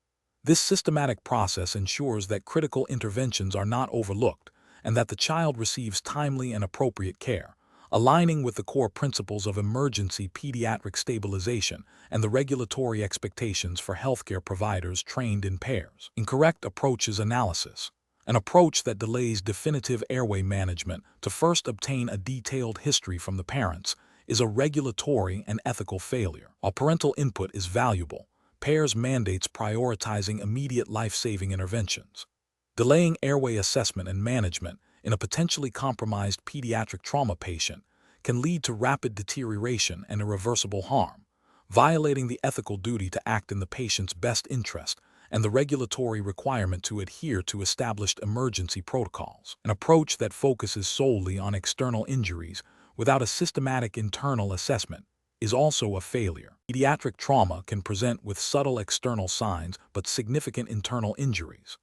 This systematic process ensures that critical interventions are not overlooked and that the child receives timely and appropriate care, aligning with the core principles of emergency pediatric stabilization and the regulatory expectations for healthcare providers trained in PEARS. Incorrect approaches analysis. An approach that delays definitive airway management to first obtain a detailed history from the parents is a regulatory and ethical failure. While parental input is valuable, PEARS mandates prioritizing immediate life-saving interventions. Delaying airway assessment and management in a potentially compromised pediatric trauma patient can lead to rapid deterioration and irreversible harm, violating the ethical duty to act in the patient's best interest and the regulatory requirement to adhere to established emergency protocols. An approach that focuses solely on external injuries without a systematic internal assessment is also a failure. Pediatric trauma can present with subtle external signs but significant internal injuries.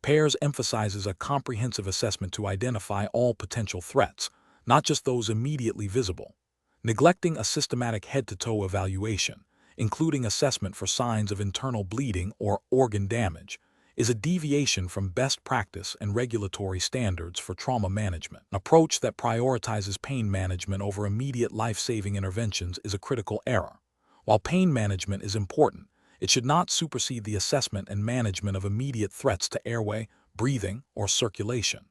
PEARS emphasizes a comprehensive assessment to identify all potential threats, not just those immediately visible. Neglecting a systematic head-to-toe evaluation, including assessment for signs of internal bleeding or organ damage, is a deviation from best practice and regulatory standards for trauma management. An approach that prioritizes pain management over immediate life-saving interventions is a critical error. While pain management is important, it should not supersede the assessment and management of immediate threats to airway, breathing, or circulation.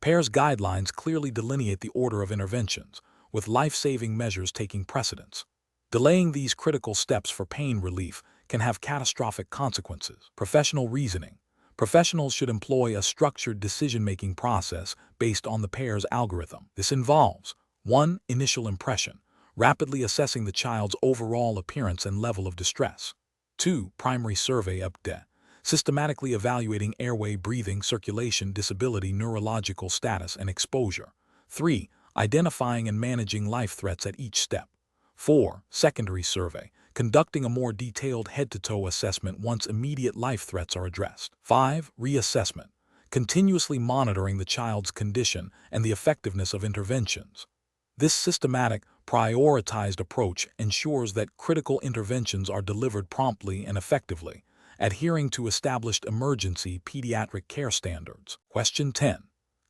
PEARS guidelines clearly delineate the order of interventions, with life-saving measures taking precedence. Delaying these critical steps for pain relief can have catastrophic consequences. Professional reasoning. Professionals should employ a structured decision-making process based on the PEARS algorithm. This involves 1. Initial impression, rapidly assessing the child's overall appearance and level of distress. 2. Primary survey update, systematically evaluating airway, breathing, circulation, disability, neurological status, and exposure. 3. Identifying and managing life threats at each step. 4. Secondary survey, conducting a more detailed head-to-toe assessment once immediate life threats are addressed. 5. Reassessment, continuously monitoring the child's condition and the effectiveness of interventions. This systematic, prioritized approach ensures that critical interventions are delivered promptly and effectively, adhering to established emergency pediatric care standards. Question 10.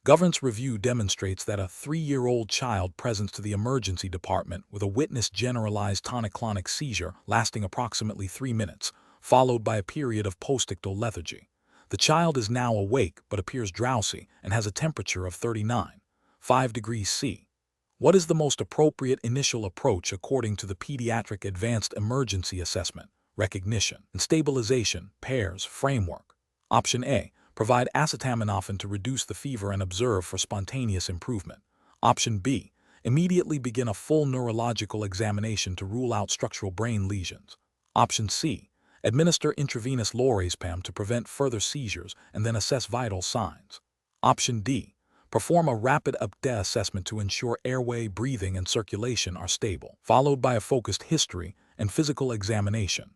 Governance review demonstrates that a 3-year-old child presents to the emergency department with a witnessed generalized tonic-clonic seizure lasting approximately 3 minutes, followed by a period of postictal lethargy. The child is now awake but appears drowsy and has a temperature of 39.5 degrees C. What is the most appropriate initial approach according to the Pediatric Advanced Emergency Assessment, Recognition, and Stabilization (PEARS) framework? Option A. Provide acetaminophen to reduce the fever and observe for spontaneous improvement. Option B. Immediately begin a full neurological examination to rule out structural brain lesions. Option C. Administer intravenous lorazepam to prevent further seizures and then assess vital signs. Option D. Perform a rapid update assessment to ensure airway, breathing, and circulation are stable, followed by a focused history and physical examination.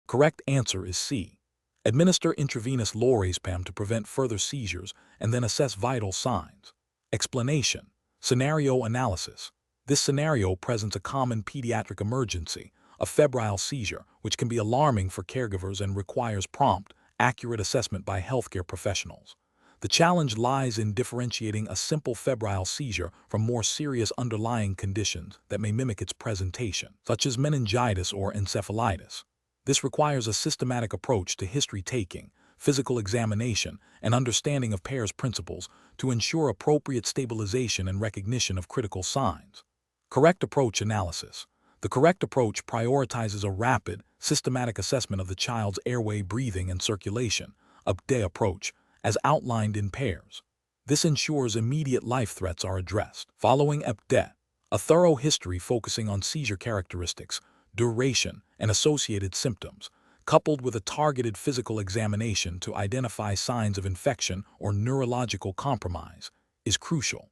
Correct answer is C. Administer intravenous lorazepam to prevent further seizures and then assess vital signs. Explanation. Scenario analysis. This scenario presents a common pediatric emergency, a febrile seizure, which can be alarming for caregivers and requires prompt, accurate assessment by healthcare professionals. The challenge lies in differentiating a simple febrile seizure from more serious underlying conditions that may mimic its presentation, such as meningitis or encephalitis. This requires a systematic approach to history-taking, physical examination, and understanding of PEARS principles to ensure appropriate stabilization and recognition of critical signs. Correct approach analysis. The correct approach prioritizes a rapid, systematic assessment of the child's airway, breathing, and circulation, update approach, as outlined in PEARS. This ensures immediate life threats are addressed. Following update, a thorough history focusing on seizure characteristics, duration, and associated symptoms, coupled with a targeted physical examination to identify signs of infection or neurological compromise, is crucial.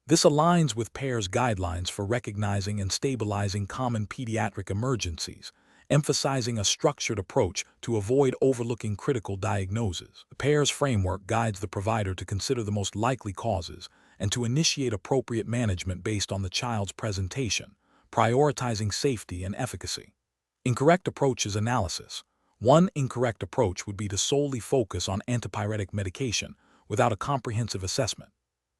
This aligns with PEARS guidelines for recognizing and stabilizing common pediatric emergencies, emphasizing a structured approach to avoid overlooking critical diagnoses. The PEARS framework guides the provider to consider the most likely causes and to initiate appropriate management based on the child's presentation, prioritizing safety and efficacy. Incorrect approaches analysis. One incorrect approach would be to solely focus on antipyretic medication without a comprehensive assessment.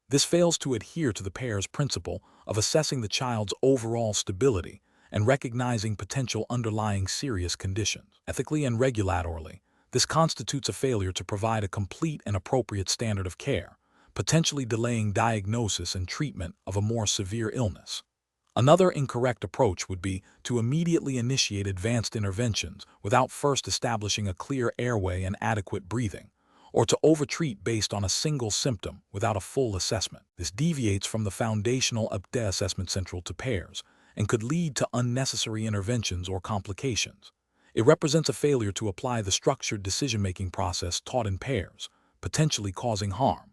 This fails to adhere to the PEARS principle of assessing the child's overall stability and recognizing potential underlying serious conditions. Ethically and regulatorily, this constitutes a failure to provide a complete and appropriate standard of care, potentially delaying diagnosis and treatment of a more severe illness. Another incorrect approach would be to immediately initiate advanced interventions without first establishing a clear airway and adequate breathing, or to overtreat based on a single symptom without a full assessment. This deviates from the foundational update assessment central to PEARS and could lead to unnecessary interventions or complications. It represents a failure to apply the structured decision-making process taught in PEARS, potentially causing harm.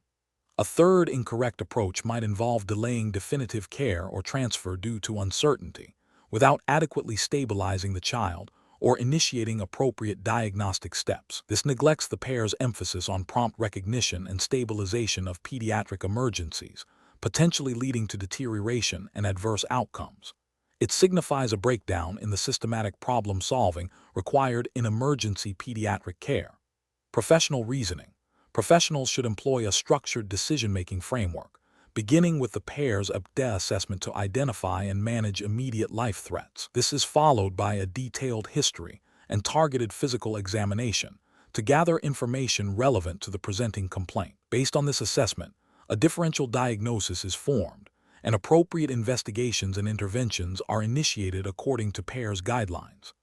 A third incorrect approach might involve delaying definitive care or transfer due to uncertainty, without adequately stabilizing the child or initiating appropriate diagnostic steps. This neglects the pair's emphasis on prompt recognition and stabilization of pediatric emergencies, potentially leading to deterioration and adverse outcomes. It signifies a breakdown in the systematic problem-solving required in emergency pediatric care. Professional reasoning. Professionals should employ a structured decision-making framework, beginning with the pair's PEARS assessment to identify and manage immediate life threats. This is followed by a detailed history and targeted physical examination to gather information relevant to the presenting complaint. Based on this assessment, a differential diagnosis is formed, and appropriate investigations and interventions are initiated according to PEARS guidelines.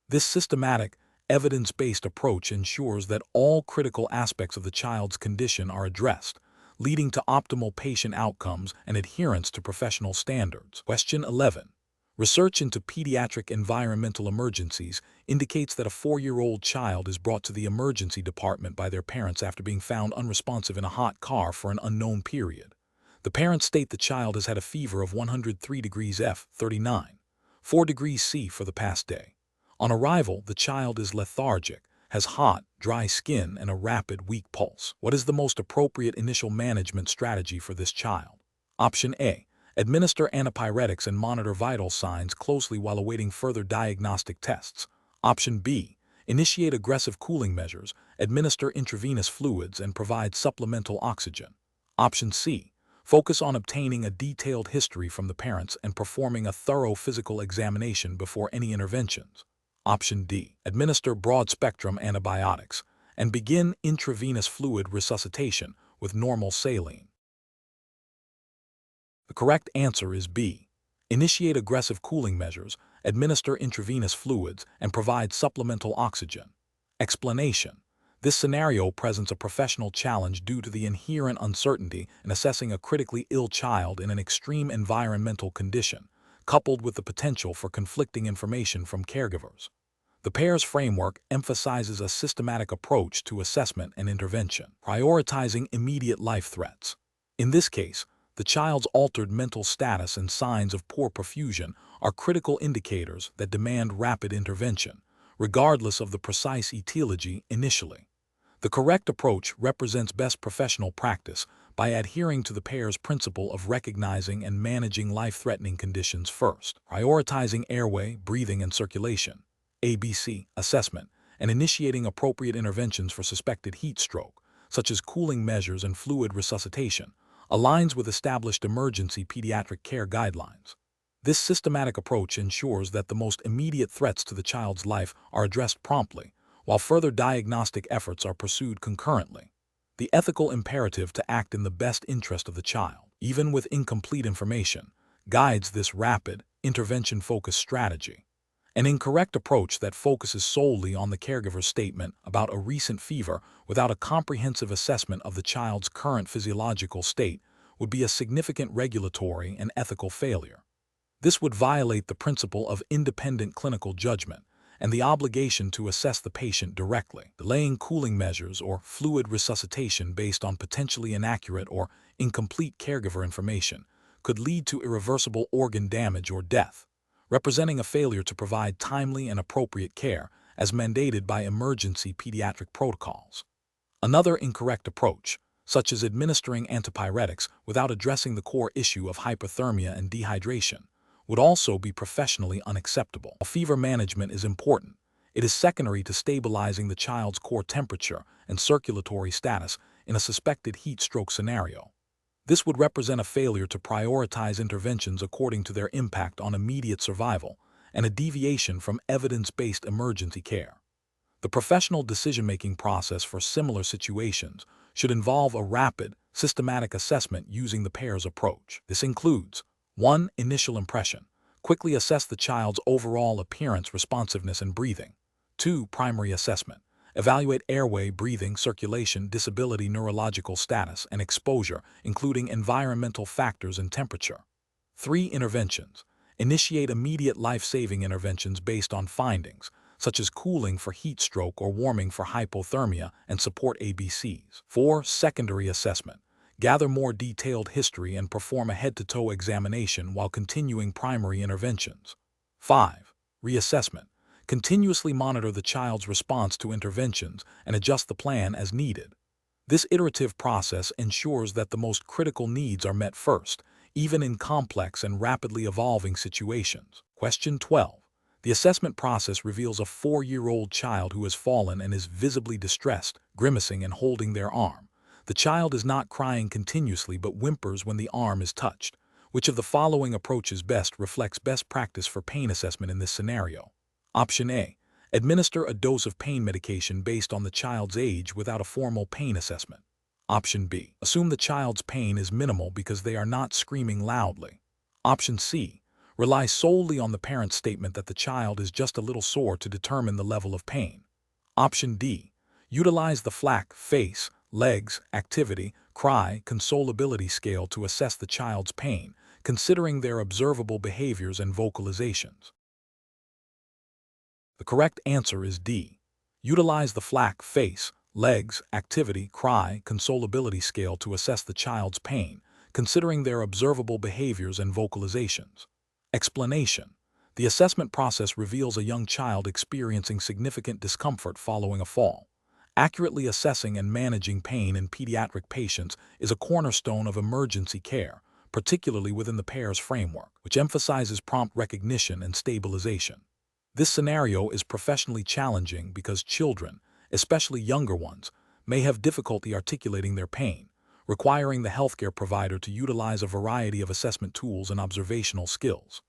This systematic, evidence-based approach ensures that all critical aspects of the child's condition are addressed, leading to optimal patient outcomes and adherence to professional standards. Question 11. Research into pediatric environmental emergencies indicates that a 4-year-old child is brought to the emergency department by their parents after being found unresponsive in a hot car for an unknown period. The parents state the child has had a fever of 103 degrees F, 39, 4 degrees C for the past day. On arrival, the child is lethargic, has hot, dry skin, and a rapid, weak pulse. What is the most appropriate initial management strategy for this child? Option A. Administer antipyretics and monitor vital signs closely while awaiting further diagnostic tests. Option B. Initiate aggressive cooling measures, administer intravenous fluids, and provide supplemental oxygen. Option C. Focus on obtaining a detailed history from the parents and performing a thorough physical examination before any interventions. Option D. Administer broad-spectrum antibiotics and begin intravenous fluid resuscitation with normal saline. The correct answer is B. Initiate aggressive cooling measures, administer intravenous fluids, and provide supplemental oxygen. Explanation. This scenario presents a professional challenge due to the inherent uncertainty in assessing a critically ill child in an extreme environmental condition, coupled with the potential for conflicting information from caregivers. The PEARS framework emphasizes a systematic approach to assessment and intervention, prioritizing immediate life threats. In this case, the child's altered mental status and signs of poor perfusion are critical indicators that demand rapid intervention, regardless of the precise etiology initially. The correct approach represents best professional practice by adhering to the PEARS principle of recognizing and managing life-threatening conditions first, prioritizing airway, breathing, and circulation, ABC, assessment, and initiating appropriate interventions for suspected heat stroke, such as cooling measures and fluid resuscitation, aligns with established emergency pediatric care guidelines. This systematic approach ensures that the most immediate threats to the child's life are addressed promptly, while further diagnostic efforts are pursued concurrently. The ethical imperative to act in the best interest of the child, even with incomplete information, guides this rapid, intervention-focused strategy. An incorrect approach that focuses solely on the caregiver's statement about a recent fever without a comprehensive assessment of the child's current physiological state would be a significant regulatory and ethical failure. This would violate the principle of independent clinical judgment and the obligation to assess the patient directly. Delaying cooling measures or fluid resuscitation based on potentially inaccurate or incomplete caregiver information could lead to irreversible organ damage or death, representing a failure to provide timely and appropriate care as mandated by emergency pediatric protocols. Another incorrect approach, such as administering antipyretics without addressing the core issue of hypothermia and dehydration, would also be professionally unacceptable. While fever management is important, it is secondary to stabilizing the child's core temperature and circulatory status in a suspected heat stroke scenario. This would represent a failure to prioritize interventions according to their impact on immediate survival and a deviation from evidence-based emergency care. The professional decision-making process for similar situations should involve a rapid, systematic assessment using the PEARS approach. This includes 1. Initial impression. Quickly assess the child's overall appearance, responsiveness, and breathing. 2. Primary assessment. Evaluate airway, breathing, circulation, disability, neurological status, and exposure, including environmental factors and temperature. 3. Interventions. Initiate immediate life-saving interventions based on findings, such as cooling for heat stroke or warming for hypothermia, and support ABCs. 4. Secondary assessment. Gather more detailed history and perform a head-to-toe examination while continuing primary interventions. 5. Reassessment. Continuously monitor the child's response to interventions and adjust the plan as needed. This iterative process ensures that the most critical needs are met first, even in complex and rapidly evolving situations. Question 12. The assessment process reveals a 4-year-old child who has fallen and is visibly distressed, grimacing and holding their arm. The child is not crying continuously but whimpers when the arm is touched. Which of the following approaches best reflects best practice for pain assessment in this scenario? Option A. Administer a dose of pain medication based on the child's age without a formal pain assessment. Option B. Assume the child's pain is minimal because they are not screaming loudly. Option C. Rely solely on the parent's statement that the child is just a little sore to determine the level of pain. Option D. Utilize the FLAC, face, legs, activity, cry, consolability scale to assess the child's pain, considering their observable behaviors and vocalizations. The correct answer is D. Utilize the FLAC, face, legs, activity, cry, consolability scale to assess the child's pain, considering their observable behaviors and vocalizations. Explanation. The assessment process reveals a young child experiencing significant discomfort following a fall. Accurately assessing and managing pain in pediatric patients is a cornerstone of emergency care, particularly within the PEARS framework, which emphasizes prompt recognition and stabilization. This scenario is professionally challenging because children, especially younger ones, may have difficulty articulating their pain, requiring the healthcare provider to utilize a variety of assessment tools and observational skills.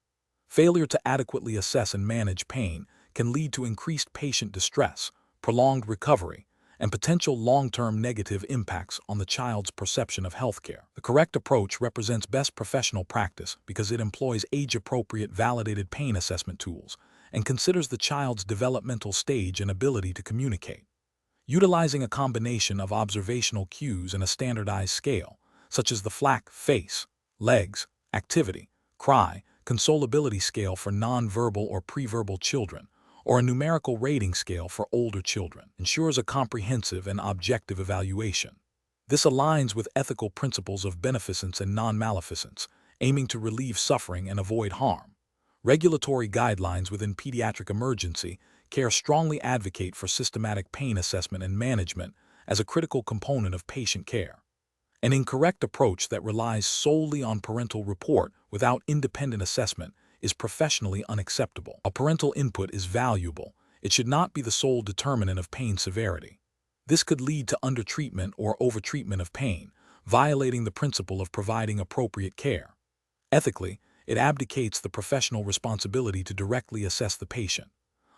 Failure to adequately assess and manage pain can lead to increased patient distress, prolonged recovery, and potential long-term negative impacts on the child's perception of healthcare. The correct approach represents best professional practice because it employs age-appropriate validated pain assessment tools and considers the child's developmental stage and ability to communicate. Utilizing a combination of observational cues and a standardized scale, such as the FLAC, face, legs, activity, cry, consolability scale for nonverbal or preverbal children, or a numerical rating scale for older children, ensures a comprehensive and objective evaluation. This aligns with ethical principles of beneficence and non-maleficence, aiming to relieve suffering and avoid harm. Regulatory guidelines within pediatric emergency care strongly advocate for systematic pain assessment and management as a critical component of patient care. An incorrect approach that relies solely on parental report without independent assessment is professionally unacceptable. While parental input is valuable, it should not be the sole determinant of pain severity. This could lead to undertreatment or overtreatment of pain, violating the principle of providing appropriate care. Ethically, it abdicates the professional responsibility to directly assess the patient.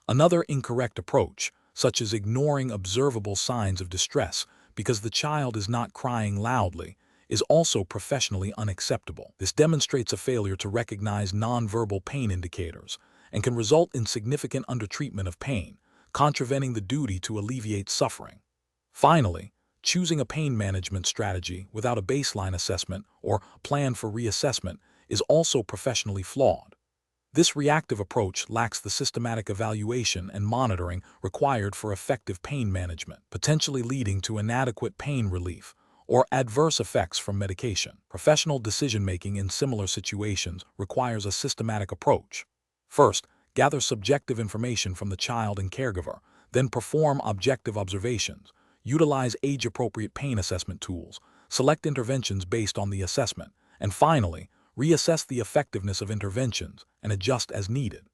Another incorrect approach, such as ignoring observable signs of distress because the child is not crying loudly, is also professionally unacceptable. This demonstrates a failure to recognize nonverbal pain indicators and can result in significant undertreatment of pain, contravening the duty to alleviate suffering. Finally, choosing a pain management strategy without a baseline assessment or plan for reassessment is also professionally flawed. This reactive approach lacks the systematic evaluation and monitoring required for effective pain management, potentially leading to inadequate pain relief or adverse effects from medication. Professional decision-making in similar situations requires a systematic approach. First, gather subjective information from the child and caregiver, then perform objective observations, utilize age-appropriate pain assessment tools, select interventions based on the assessment, and finally, reassess the effectiveness of interventions and adjust as needed.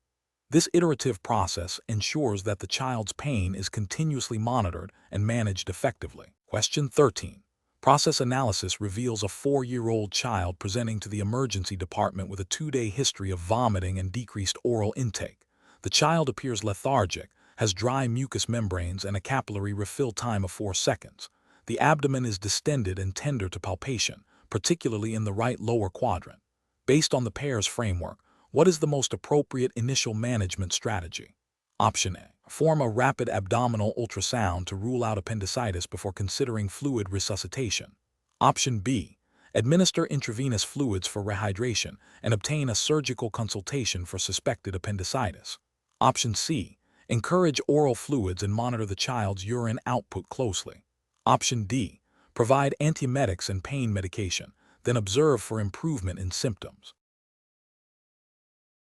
This iterative process ensures that the child's pain is continuously monitored and managed effectively. Question 13. Process analysis reveals a 4-year-old child presenting to the emergency department with a 2-day history of vomiting and decreased oral intake. The child appears lethargic, has dry mucous membranes and a capillary refill time of 4 seconds. The abdomen is distended and tender to palpation, particularly in the right lower quadrant. Based on the PEARS framework, what is the most appropriate initial management strategy? Option A. Perform a rapid abdominal ultrasound to rule out appendicitis before considering fluid resuscitation. Option B. Administer intravenous fluids for rehydration and obtain a surgical consultation for suspected appendicitis. Option C. Encourage oral fluids and monitor the child's urine output closely. Option D. Provide antiemetics and pain medication, then observe for improvement in symptoms.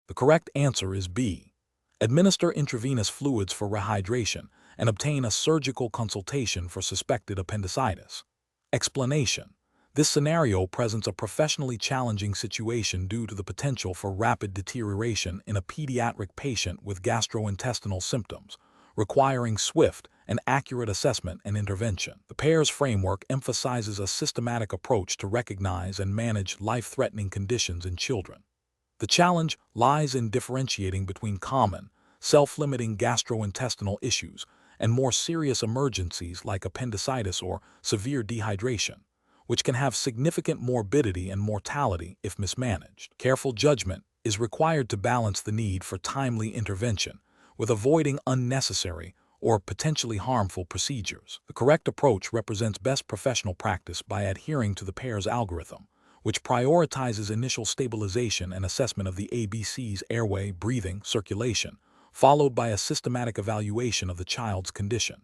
The correct answer is B. Administer intravenous fluids for rehydration and obtain a surgical consultation for suspected appendicitis. Explanation: this scenario presents a professionally challenging situation due to the potential for rapid deterioration in a pediatric patient with gastrointestinal symptoms, requiring swift and accurate assessment and intervention. The PEARS framework emphasizes a systematic approach to recognize and manage life-threatening conditions in children. The challenge lies in differentiating between common, self-limiting gastrointestinal issues and more serious emergencies like appendicitis or severe dehydration, which can have significant morbidity and mortality if mismanaged. Careful judgment is required to balance the need for timely intervention with avoiding unnecessary or potentially harmful procedures. The correct approach represents best professional practice by adhering to the PEARS algorithm, which prioritizes initial stabilization and assessment of the ABCs: airway, breathing, circulation, followed by a systematic evaluation of the child's condition.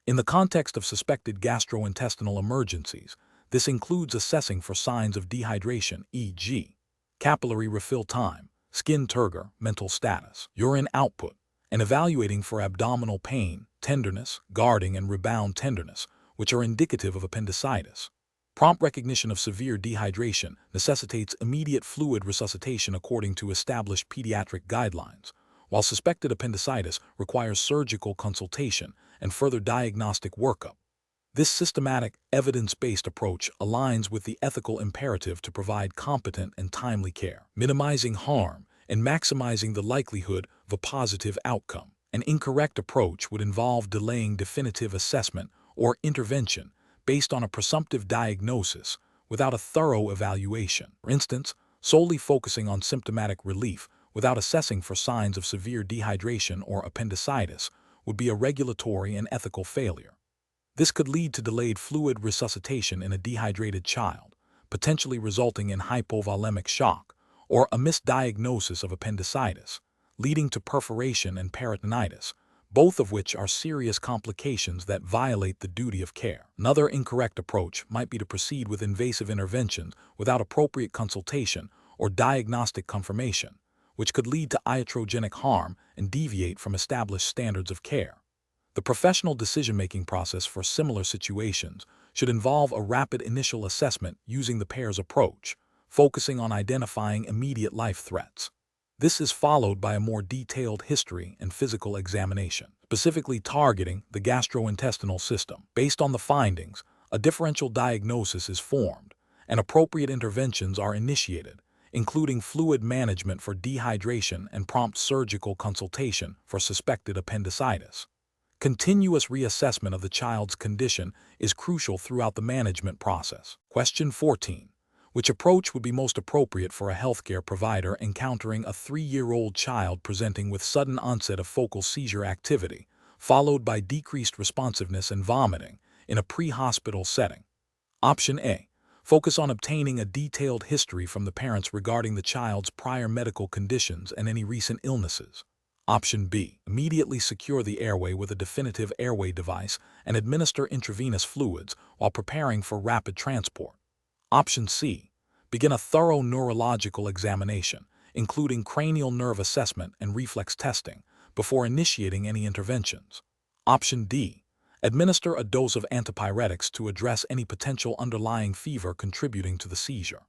In the context of suspected gastrointestinal emergencies, this includes assessing for signs of dehydration, e.g., capillary refill time, skin turgor, mental status, urine output, and evaluating for abdominal pain, tenderness, guarding, and rebound tenderness, which are indicative of appendicitis. Prompt recognition of severe dehydration necessitates immediate fluid resuscitation according to established pediatric guidelines, while suspected appendicitis requires surgical consultation and further diagnostic workup. This systematic, evidence-based approach aligns with the ethical imperative to provide competent and timely care, minimizing harm and maximizing the likelihood of a positive outcome. An incorrect approach would involve delaying definitive assessment or intervention based on a presumptive diagnosis without a thorough evaluation. For instance, solely focusing on symptomatic relief without assessing for signs of severe dehydration or appendicitis would be a regulatory and ethical failure. This could lead to delayed fluid resuscitation in a dehydrated child, potentially resulting in hypovolemic shock, or a misdiagnosis of appendicitis, leading to perforation and peritonitis, both of which are serious complications that violate the duty of care. Another incorrect approach might be to proceed with invasive interventions without appropriate consultation or diagnostic confirmation, which could lead to iatrogenic harm and deviate from established standards of care. The professional decision-making process for similar situations should involve a rapid initial assessment using the PEARS approach, focusing on identifying immediate life threats. This is followed by a more detailed history and physical examination, specifically targeting the gastrointestinal system. Based on the findings, a differential diagnosis is formed, and appropriate interventions are initiated, including fluid management for dehydration and prompt surgical consultation for suspected appendicitis. Continuous reassessment of the child's condition is crucial throughout the management process. Question 14. Which approach would be most appropriate for a healthcare provider encountering a 3-year-old child presenting with sudden onset of focal seizure activity, followed by decreased responsiveness and vomiting, in a pre-hospital setting? Option A. Focus on obtaining a detailed history from the parents regarding the child's prior medical conditions and any recent illnesses. Option B. Immediately secure the airway with a definitive airway device and administer intravenous fluids while preparing for rapid transport. Option C. Begin a thorough neurological examination, including cranial nerve assessment and reflex testing, before initiating any interventions. Option D. Administer a dose of antipyretics to address any potential underlying fever contributing to the seizure.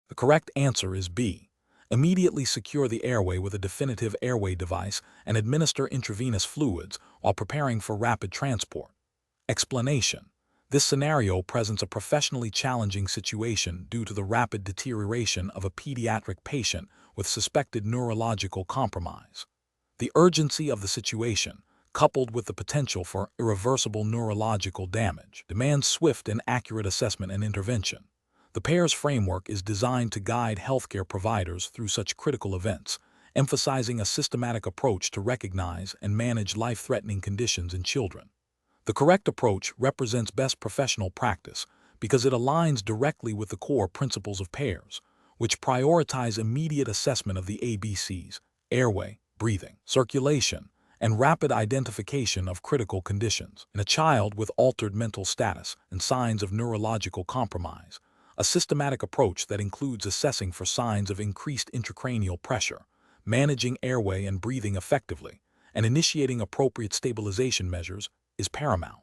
The correct answer is B. Immediately secure the airway with a definitive airway device and administer intravenous fluids while preparing for rapid transport. Explanation: this scenario presents a professionally challenging situation due to the rapid deterioration of a pediatric patient with suspected neurological compromise. The urgency of the situation, coupled with the potential for irreversible neurological damage, demands swift and accurate assessment and intervention. The PEARS framework is designed to guide healthcare providers through such critical events, emphasizing a systematic approach to recognize and manage life-threatening conditions in children. The correct approach represents best professional practice because it aligns directly with the core principles of PEARS, which prioritize immediate assessment of the ABCs: airway, breathing, circulation, and rapid identification of critical conditions. In a child with altered mental status and signs of neurological compromise, a systematic approach that includes assessing for signs of increased intracranial pressure, managing airway and breathing effectively, and initiating appropriate stabilization measures is paramount.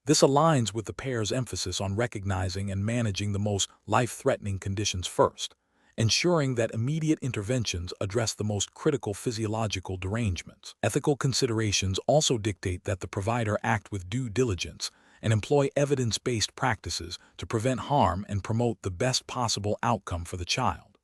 This aligns with the PEARS' emphasis on recognizing and managing the most life-threatening conditions first, ensuring that immediate interventions address the most critical physiological derangements. Ethical considerations also dictate that the provider act with due diligence and employ evidence-based practices to prevent harm and promote the best possible outcome for the child.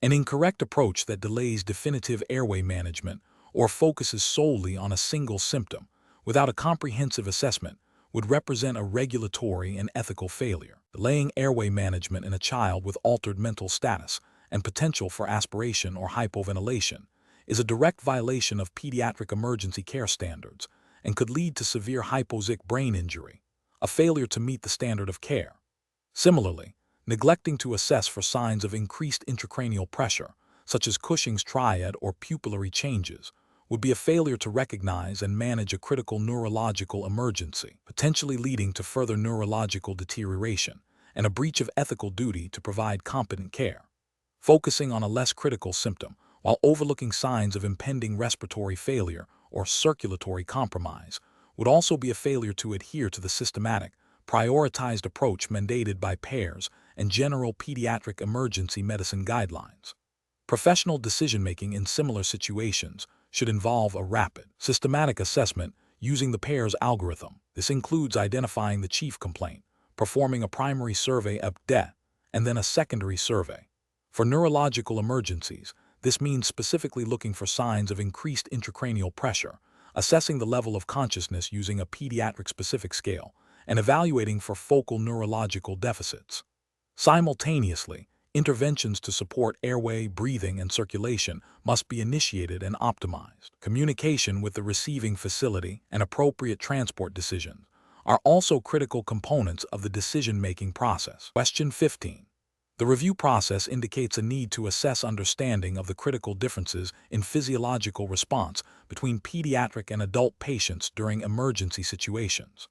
An incorrect approach that delays definitive airway management or focuses solely on a single symptom without a comprehensive assessment would represent a regulatory and ethical failure. Delaying airway management in a child with altered mental status and potential for aspiration or hypoventilation is a direct violation of pediatric emergency care standards and could lead to severe hypoxic brain injury, a failure to meet the standard of care. Similarly, neglecting to assess for signs of increased intracranial pressure, such as Cushing's triad or pupillary changes, would be a failure to recognize and manage a critical neurological emergency, potentially leading to further neurological deterioration and a breach of ethical duty to provide competent care. Focusing on a less critical symptom while overlooking signs of impending respiratory failure or circulatory compromise would also be a failure to adhere to the systematic, prioritized approach mandated by PEARS and general pediatric emergency medicine guidelines. Professional decision-making in similar situations should involve a rapid, systematic assessment using the PEARS algorithm. This includes identifying the chief complaint, performing a primary survey ab det, and then a secondary survey. For neurological emergencies, this means specifically looking for signs of increased intracranial pressure, assessing the level of consciousness using a pediatric-specific scale, and evaluating for focal neurological deficits. Simultaneously, interventions to support airway, breathing, and circulation must be initiated and optimized. Communication with the receiving facility and appropriate transport decisions are also critical components of the decision-making process. Question 15. The review process indicates a need to assess understanding of the critical differences in physiological response between pediatric and adult patients during emergency situations.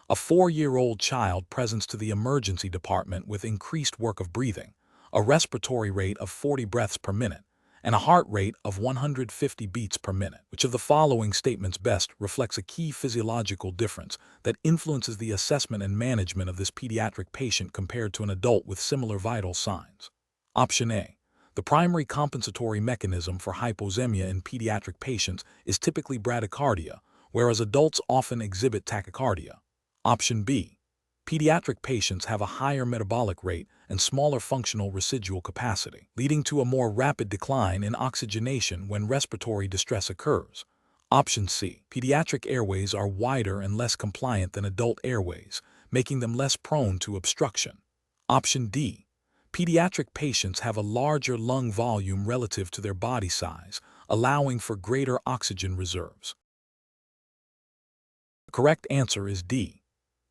A 4-year-old child presents to the emergency department with increased work of breathing, a respiratory rate of 40 breaths per minute, and a heart rate of 150 beats per minute. Which of the following statements best reflects a key physiological difference that influences the assessment and management of this pediatric patient compared to an adult with similar vital signs? Option A. The primary compensatory mechanism for hypoxemia in pediatric patients is typically bradycardia, whereas adults often exhibit tachycardia. Option B. Pediatric patients have a higher metabolic rate and smaller functional residual capacity, leading to a more rapid decline in oxygenation when respiratory distress occurs. Option C. Pediatric airways are wider and less compliant than adult airways, making them less prone to obstruction. Option D. Pediatric patients have a larger lung volume relative to their body size, allowing for greater oxygen reserves. The correct answer is D.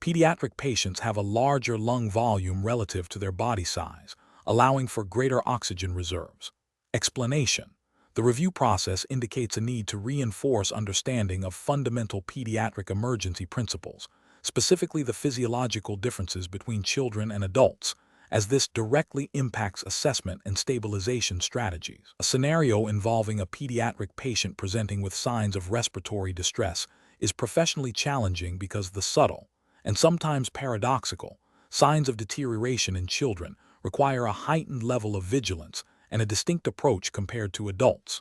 Pediatric patients have a larger lung volume relative to their body size, allowing for greater oxygen reserves. Explanation. The review process indicates a need to reinforce understanding of fundamental pediatric emergency principles, specifically the physiological differences between children and adults, as this directly impacts assessment and stabilization strategies. A scenario involving a pediatric patient presenting with signs of respiratory distress is professionally challenging because the subtle, and sometimes paradoxical, signs of deterioration in children require a heightened level of vigilance and a distinct approach compared to adults.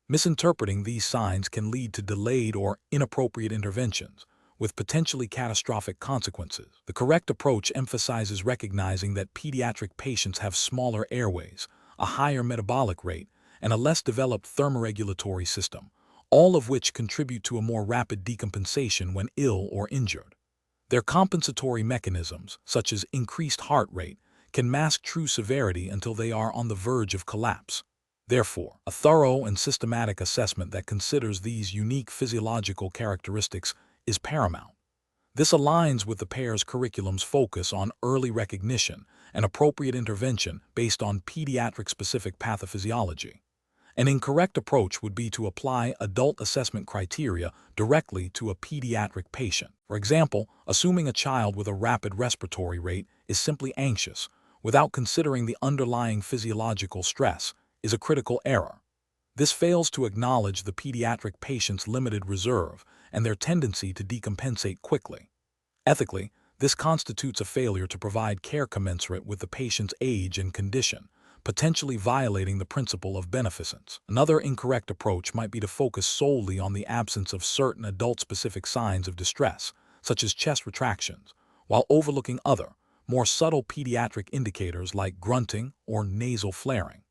Misinterpreting these signs can lead to delayed or inappropriate interventions, with potentially catastrophic consequences. The correct approach emphasizes recognizing that pediatric patients have smaller airways, a higher metabolic rate, and a less developed thermoregulatory system, all of which contribute to a more rapid decompensation when ill or injured. Their compensatory mechanisms, such as increased heart rate, can mask true severity until they are on the verge of collapse. Therefore, a thorough and systematic assessment that considers these unique physiological characteristics is paramount. This aligns with the PEARS curriculum's focus on early recognition and appropriate intervention based on pediatric-specific pathophysiology. An incorrect approach would be to apply adult assessment criteria directly to a pediatric patient. For example, assuming a child with a rapid respiratory rate is simply anxious, without considering the underlying physiological stress is a critical error. This fails to acknowledge the pediatric patient's limited reserve and their tendency to decompensate quickly. Ethically, this constitutes a failure to provide care commensurate with the patient's age and condition, potentially violating the principle of beneficence. Another incorrect approach might be to focus solely on the absence of certain adult-specific signs of distress, such as chest retractions, while overlooking other, more subtle pediatric indicators like grunting or nasal flaring.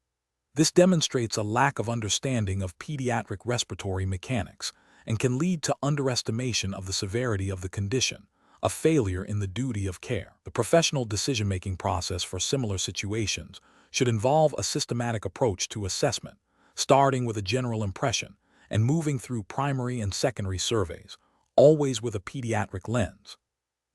This demonstrates a lack of understanding of pediatric respiratory mechanics and can lead to underestimation of the severity of the condition, a failure in the duty of care. The professional decision-making process for similar situations should involve a systematic approach to assessment, starting with a general impression and moving through primary and secondary surveys, always with a pediatric lens.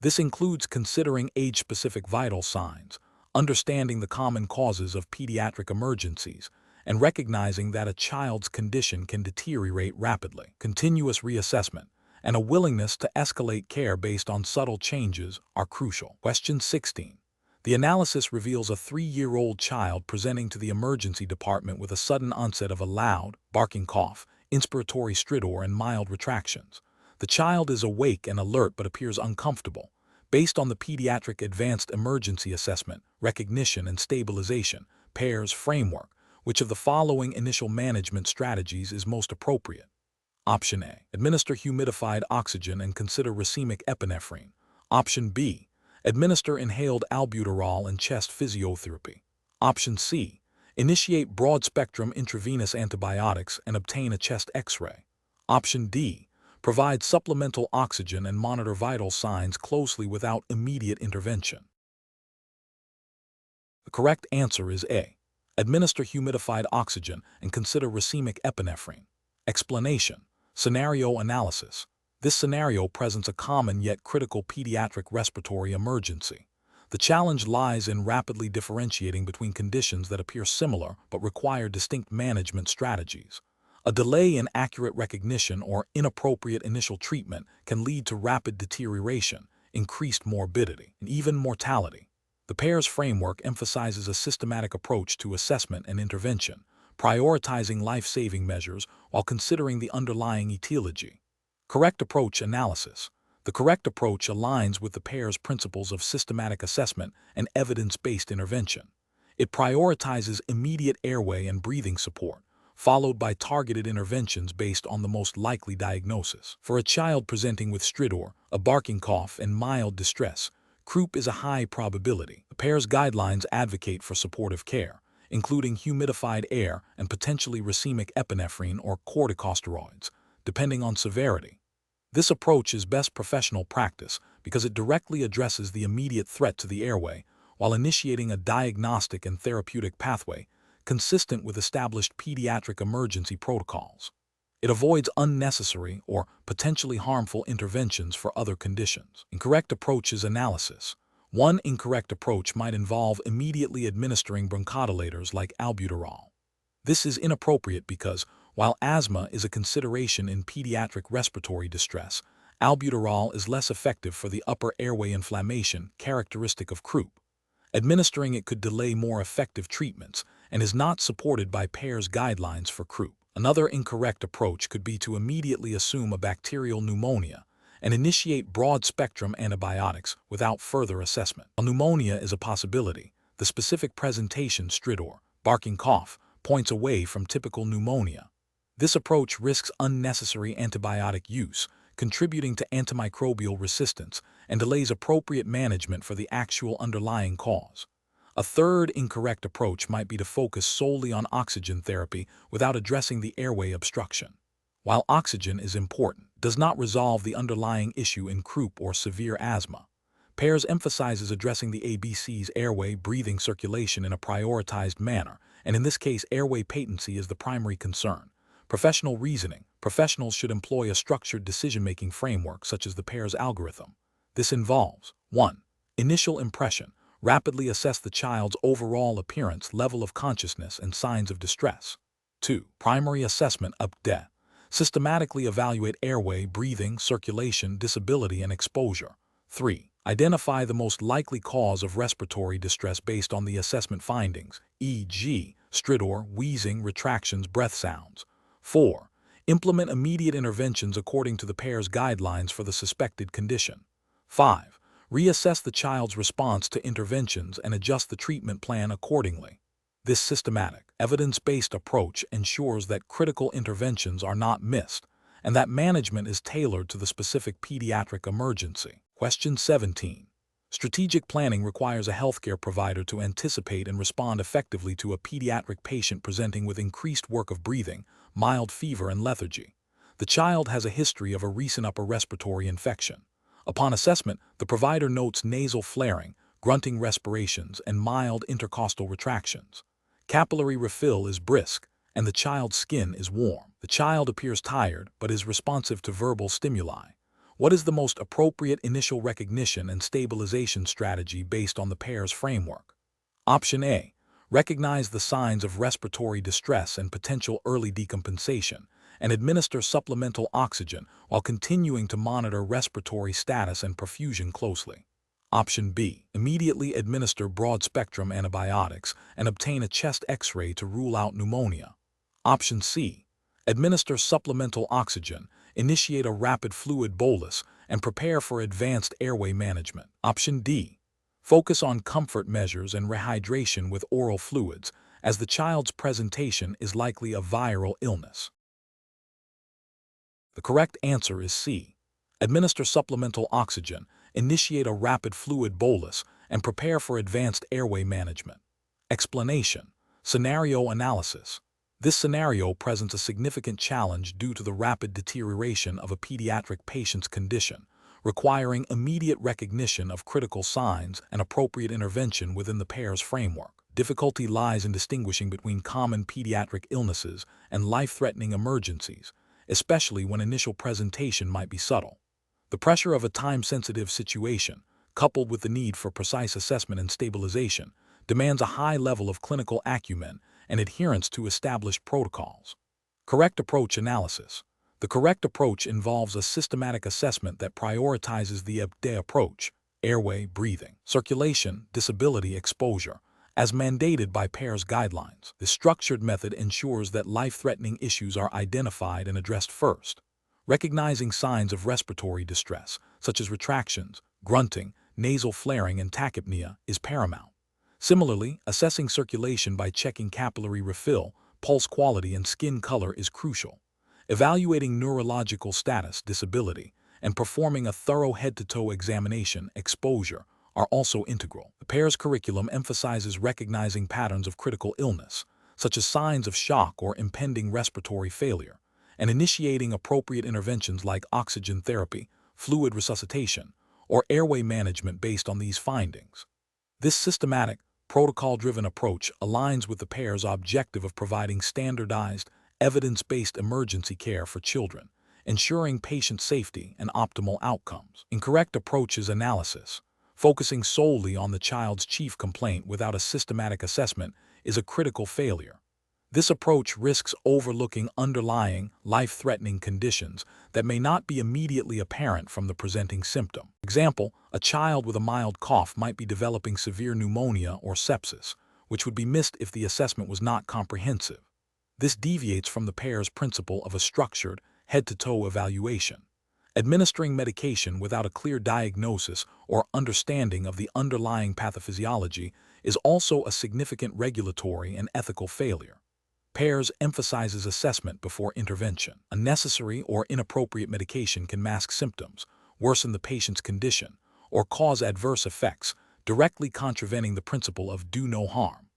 This includes considering age-specific vital signs, understanding the common causes of pediatric emergencies, and recognizing that a child's condition can deteriorate rapidly. Continuous reassessment and a willingness to escalate care based on subtle changes are crucial. Question 16. The analysis reveals a 3-year-old child presenting to the emergency department with a sudden onset of a loud, barking cough, inspiratory stridor, and mild retractions. The child is awake and alert but appears uncomfortable. Based on the Pediatric Advanced Emergency Assessment, Recognition, and Stabilization PEARS framework, which of the following initial management strategies is most appropriate? Option A. Administer humidified oxygen and consider racemic epinephrine. Option B. Administer inhaled albuterol and chest physiotherapy. Option C. Initiate broad-spectrum intravenous antibiotics and obtain a chest X-ray. Option D. Provide supplemental oxygen and monitor vital signs closely without immediate intervention. The correct answer is A. Administer humidified oxygen and consider racemic epinephrine. Explanation. Scenario analysis. This scenario presents a common yet critical pediatric respiratory emergency. The challenge lies in rapidly differentiating between conditions that appear similar but require distinct management strategies. A delay in accurate recognition or inappropriate initial treatment can lead to rapid deterioration, increased morbidity, and even mortality. The PEARS framework emphasizes a systematic approach to assessment and intervention, prioritizing life-saving measures while considering the underlying etiology. Correct approach analysis. The correct approach aligns with the PEARS principles of systematic assessment and evidence-based intervention. It prioritizes immediate airway and breathing support, followed by targeted interventions based on the most likely diagnosis. For a child presenting with stridor, a barking cough, and mild distress, croup is a high probability. The PEARS guidelines advocate for supportive care, including humidified air and potentially racemic epinephrine or corticosteroids, depending on severity. This approach is best professional practice because it directly addresses the immediate threat to the airway while initiating a diagnostic and therapeutic pathway consistent with established pediatric emergency protocols. It avoids unnecessary or potentially harmful interventions for other conditions. Incorrect approaches analysis. One incorrect approach might involve immediately administering bronchodilators like albuterol. This is inappropriate because, while asthma is a consideration in pediatric respiratory distress, albuterol is less effective for the upper airway inflammation characteristic of croup. Administering it could delay more effective treatments and is not supported by PEARS guidelines for croup. Another incorrect approach could be to immediately assume a bacterial pneumonia and initiate broad-spectrum antibiotics without further assessment. While pneumonia is a possibility, the specific presentation stridor, barking cough, points away from typical pneumonia. This approach risks unnecessary antibiotic use, contributing to antimicrobial resistance, and delays appropriate management for the actual underlying cause. A third incorrect approach might be to focus solely on oxygen therapy without addressing the airway obstruction. While oxygen is important, it does not resolve the underlying issue in croup or severe asthma. PEARS emphasizes addressing the ABC's airway, breathing, circulation in a prioritized manner, and in this case, airway patency is the primary concern. Professional reasoning. Professionals should employ a structured decision-making framework such as the PEARS algorithm. This involves 1. Initial impression. Rapidly assess the child's overall appearance, level of consciousness, and signs of distress. 2. Primary assessment update. Systematically evaluate airway, breathing, circulation, disability, and exposure. 3. Identify the most likely cause of respiratory distress based on the assessment findings, e.g., stridor, wheezing, retractions, breath sounds. 4. Implement immediate interventions according to the PEARS guidelines for the suspected condition. 5. Reassess the child's response to interventions and adjust the treatment plan accordingly. This systematic, evidence-based approach ensures that critical interventions are not missed and that management is tailored to the specific pediatric emergency. Question 17. Strategic planning requires a healthcare provider to anticipate and respond effectively to a pediatric patient presenting with increased work of breathing, mild fever, and lethargy. The child has a history of a recent upper respiratory infection. Upon assessment, the provider notes nasal flaring, grunting respirations, and mild intercostal retractions. Capillary refill is brisk, and the child's skin is warm. The child appears tired but is responsive to verbal stimuli. What is the most appropriate initial recognition and stabilization strategy based on the PEARS framework? Option A. Recognize the signs of respiratory distress and potential early decompensation, and administer supplemental oxygen while continuing to monitor respiratory status and perfusion closely. Option B. Immediately administer broad-spectrum antibiotics and obtain a chest X-ray to rule out pneumonia. Option C. Administer supplemental oxygen, initiate a rapid fluid bolus, and prepare for advanced airway management. Option D. Focus on comfort measures and rehydration with oral fluids, as the child's presentation is likely a viral illness. The correct answer is C. Administer supplemental oxygen, initiate a rapid fluid bolus, and prepare for advanced airway management. Explanation. Scenario analysis. This scenario presents a significant challenge due to the rapid deterioration of a pediatric patient's condition, requiring immediate recognition of critical signs and appropriate intervention within the PEARS framework. Difficulty lies in distinguishing between common pediatric illnesses and life-threatening emergencies, especially when initial presentation might be subtle. The pressure of a time-sensitive situation, coupled with the need for precise assessment and stabilization, demands a high level of clinical acumen and adherence to established protocols. Correct approach analysis. The correct approach involves a systematic assessment that prioritizes the EBD approach, airway, breathing, circulation, disability, exposure, as mandated by PEARS guidelines. This structured method ensures that life-threatening issues are identified and addressed first. Recognizing signs of respiratory distress, such as retractions, grunting, nasal flaring, and tachypnea, is paramount. Similarly, assessing circulation by checking capillary refill, pulse quality, and skin color is crucial. Evaluating neurological status, disability, and performing a thorough head-to-toe examination, exposure, are also integral. The PEARS curriculum emphasizes recognizing patterns of critical illness, such as signs of shock or impending respiratory failure, and initiating appropriate interventions like oxygen therapy, fluid resuscitation, or airway management based on these findings. This systematic, protocol-driven approach aligns with the PEARS objective of providing standardized, evidence-based emergency care for children, ensuring patient safety and optimal outcomes. Incorrect approaches analysis. Focusing solely on the child's chief complaint without a systematic assessment is a critical failure. This approach risks overlooking underlying, life-threatening conditions that may not be immediately apparent from the presenting symptom. For example, a child with a mild cough might be developing severe pneumonia or sepsis, which would be missed if the assessment was not comprehensive. This deviates from the PEARS principle of a structured, head-to-toe evaluation. Administering medication without a clear diagnosis or understanding of the underlying pathophysiology is also a significant regulatory and ethical failure. PEARS emphasizes assessment before intervention. Unnecessary or inappropriate medication can mask symptoms, worsen the patient's condition, or cause adverse effects, directly contravening the principle of do no harm.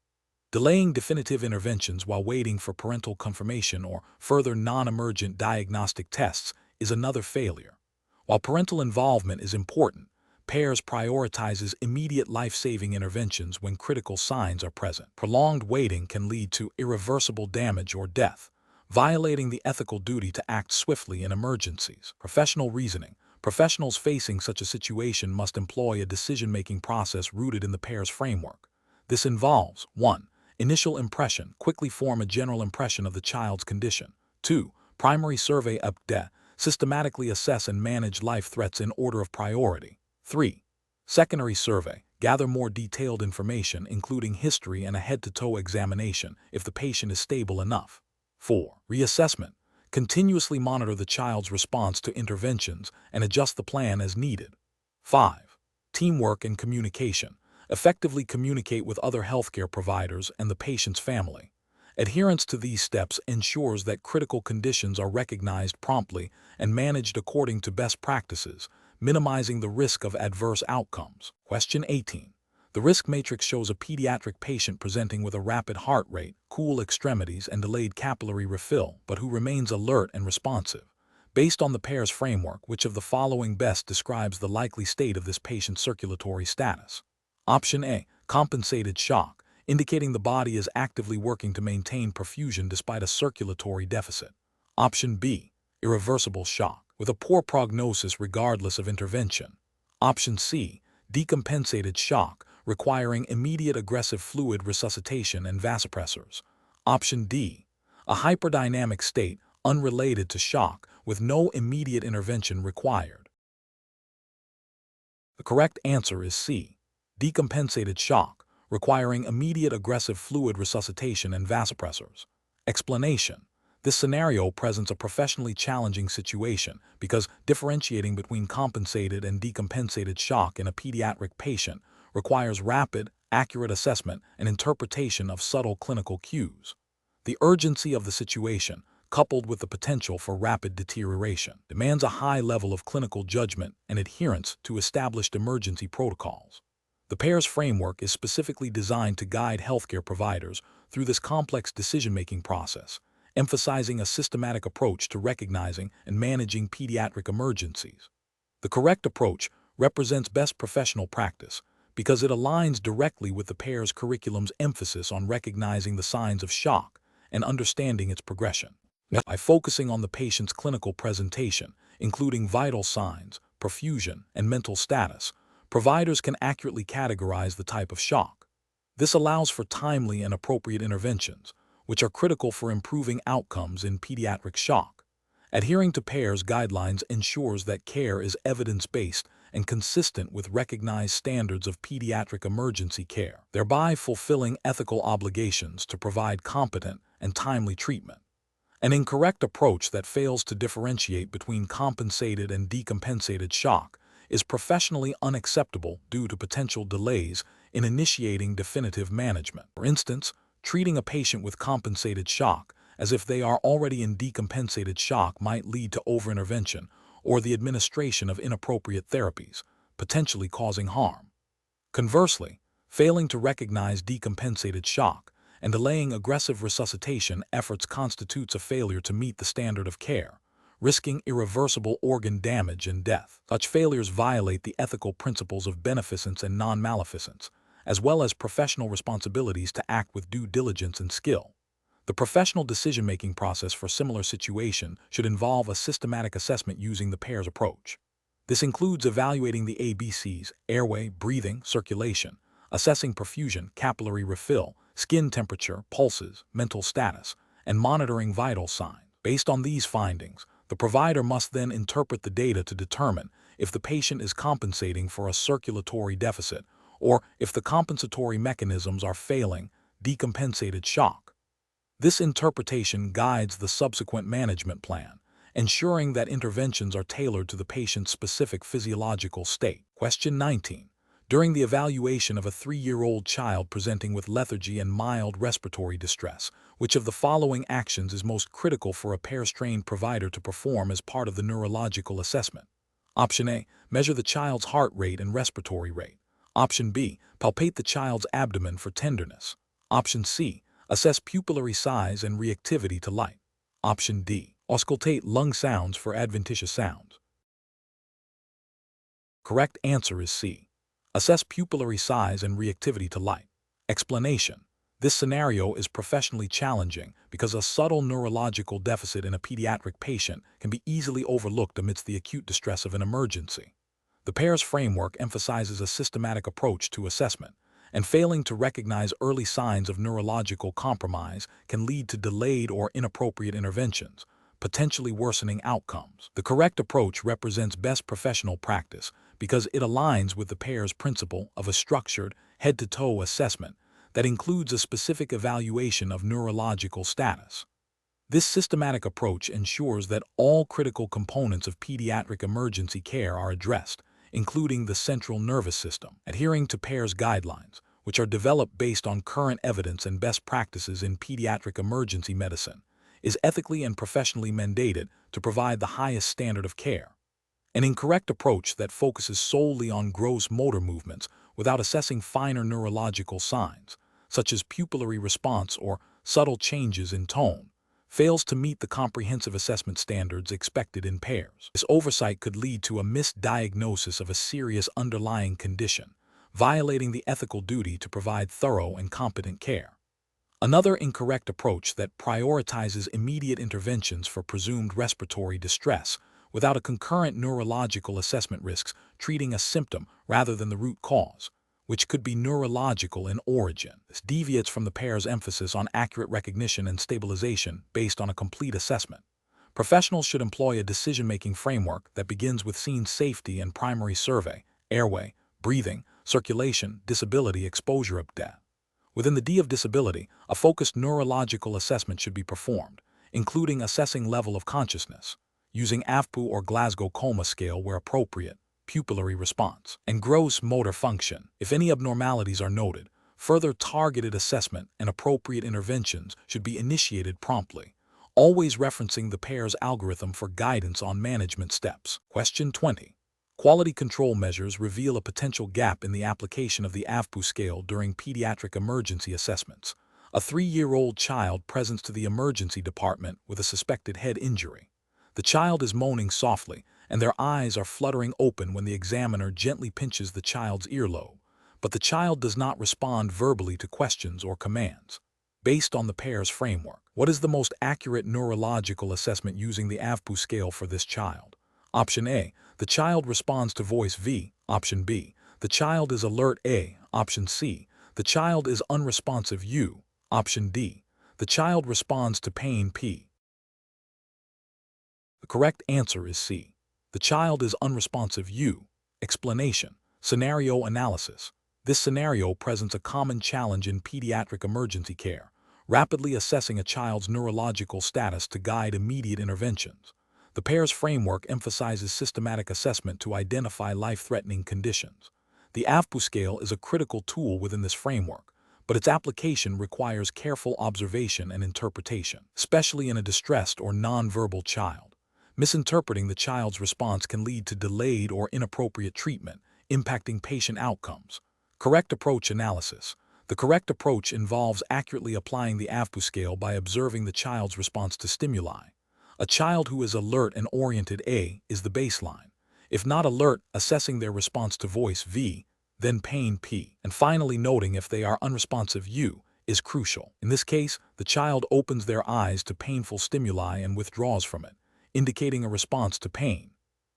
Delaying definitive interventions while waiting for parental confirmation or further non-emergent diagnostic tests is another failure. While parental involvement is important, PEARS prioritizes immediate life-saving interventions when critical signs are present. Prolonged waiting can lead to irreversible damage or death, violating the ethical duty to act swiftly in emergencies. Professional reasoning. Professionals facing such a situation must employ a decision-making process rooted in the PEARS framework. This involves 1. Initial impression. Quickly form a general impression of the child's condition. 2. Primary survey EBD. Systematically assess and manage life threats in order of priority. 3. Secondary survey. Gather more detailed information, including history and a head-to-toe examination, if the patient is stable enough. 4. Reassessment. Continuously monitor the child's response to interventions and adjust the plan as needed. 5. Teamwork and communication. Effectively communicate with other healthcare providers and the patient's family. Adherence to these steps ensures that critical conditions are recognized promptly and managed according to best practices, minimizing the risk of adverse outcomes. Question 18. The risk matrix shows a pediatric patient presenting with a rapid heart rate, cool extremities, and delayed capillary refill, but who remains alert and responsive. Based on the PEARS framework, which of the following best describes the likely state of this patient's circulatory status? Option A. Compensated shock, indicating the body is actively working to maintain perfusion despite a circulatory deficit. Option B. Irreversible shock, with a poor prognosis regardless of intervention. Option C. Decompensated shock, requiring immediate aggressive fluid resuscitation and vasopressors. Option D. A hyperdynamic state, unrelated to shock, with no immediate intervention required. The correct answer is C. Decompensated shock, requiring immediate aggressive fluid resuscitation and vasopressors. Explanation. This scenario presents a professionally challenging situation because differentiating between compensated and decompensated shock in a pediatric patient requires rapid, accurate assessment and interpretation of subtle clinical cues. The urgency of the situation, coupled with the potential for rapid deterioration, demands a high level of clinical judgment and adherence to established emergency protocols. The PEARS framework is specifically designed to guide healthcare providers through this complex decision-making process, emphasizing a systematic approach to recognizing and managing pediatric emergencies. The correct approach represents best professional practice because it aligns directly with the PEARS curriculum's emphasis on recognizing the signs of shock and understanding its progression. By focusing on the patient's clinical presentation, including vital signs, perfusion, and mental status, providers can accurately categorize the type of shock. This allows for timely and appropriate interventions, which are critical for improving outcomes in pediatric shock. Adhering to PEARS guidelines ensures that care is evidence-based and consistent with recognized standards of pediatric emergency care, thereby fulfilling ethical obligations to provide competent and timely treatment. An incorrect approach that fails to differentiate between compensated and decompensated shock is professionally unacceptable due to potential delays in initiating definitive management. For instance, treating a patient with compensated shock as if they are already in decompensated shock might lead to overintervention or the administration of inappropriate therapies, potentially causing harm. Conversely, failing to recognize decompensated shock and delaying aggressive resuscitation efforts constitutes a failure to meet the standard of care, risking irreversible organ damage and death. Such failures violate the ethical principles of beneficence and non-maleficence, as well as professional responsibilities to act with due diligence and skill. The professional decision-making process for similar situation should involve a systematic assessment using the PEARS approach. This includes evaluating the ABCs, airway, breathing, circulation, assessing perfusion, capillary refill, skin temperature, pulses, mental status, and monitoring vital signs. Based on these findings, the provider must then interpret the data to determine if the patient is compensating for a circulatory deficit or if the compensatory mechanisms are failing, decompensated shock. This interpretation guides the subsequent management plan, ensuring that interventions are tailored to the patient's specific physiological state. Question 19. During the evaluation of a 3-year-old child presenting with lethargy and mild respiratory distress, which of the following actions is most critical for a PEARS-trained provider to perform as part of the neurological assessment? Option A. Measure the child's heart rate and respiratory rate. Option B. Palpate the child's abdomen for tenderness. Option C. Assess pupillary size and reactivity to light. Option D. Auscultate lung sounds for adventitious sounds. Correct answer is C. Assess pupillary size and reactivity to light. Explanation. This scenario is professionally challenging because a subtle neurological deficit in a pediatric patient can be easily overlooked amidst the acute distress of an emergency. The PEARS framework emphasizes a systematic approach to assessment, and failing to recognize early signs of neurological compromise can lead to delayed or inappropriate interventions, potentially worsening outcomes. The correct approach represents best professional practice because it aligns with the PEARS principle of a structured, head-to-toe assessment that includes a specific evaluation of neurological status. This systematic approach ensures that all critical components of pediatric emergency care are addressed, including the central nervous system, adhering to PEARS guidelines, which are developed based on current evidence and best practices in pediatric emergency medicine, is ethically and professionally mandated to provide the highest standard of care. An incorrect approach that focuses solely on gross motor movements without assessing finer neurological signs, such as pupillary response or subtle changes in tone, fails to meet the comprehensive assessment standards expected in PEARS. This oversight could lead to a misdiagnosis of a serious underlying condition, violating the ethical duty to provide thorough and competent care. Another incorrect approach that prioritizes immediate interventions for presumed respiratory distress without a concurrent neurological assessment risks treating a symptom rather than the root cause, which could be neurological in origin. This deviates from the PEARS emphasis on accurate recognition and stabilization based on a complete assessment. Professionals should employ a decision-making framework that begins with scene safety and primary survey, airway, breathing, circulation, disability, exposure update. Within the D of disability, a focused neurological assessment should be performed, including assessing level of consciousness, using AFPU or Glasgow Coma Scale where appropriate, pupillary response, and gross motor function. If any abnormalities are noted, further targeted assessment and appropriate interventions should be initiated promptly, always referencing the PEARS algorithm for guidance on management steps. Question 20. Quality control measures reveal a potential gap in the application of the AFPU scale during pediatric emergency assessments. A 3-year-old child presents to the emergency department with a suspected head injury. The child is moaning softly, and their eyes are fluttering open when the examiner gently pinches the child's earlobe, but the child does not respond verbally to questions or commands. Based on the PEARS framework, what is the most accurate neurological assessment using the AFPU scale for this child? Option A, the child responds to voice V. Option B, the child is alert A. Option C, the child is unresponsive U. Option D, the child responds to pain P. The correct answer is C. The child is unresponsive U. Explanation. Scenario analysis. This scenario presents a common challenge in pediatric emergency care, rapidly assessing a child's neurological status to guide immediate interventions. The PEARS framework emphasizes systematic assessment to identify life-threatening conditions. The AFPU scale is a critical tool within this framework, but its application requires careful observation and interpretation, especially in a distressed or nonverbal child. Misinterpreting the child's response can lead to delayed or inappropriate treatment, impacting patient outcomes. Correct approach analysis. The correct approach involves accurately applying the AFPU scale by observing the child's response to stimuli. A child who is alert and oriented A is the baseline. If not alert, assessing their response to voice V, then pain P, and finally noting if they are unresponsive U is crucial. In this case, the child opens their eyes to painful stimuli and withdraws from it, indicating a response to pain.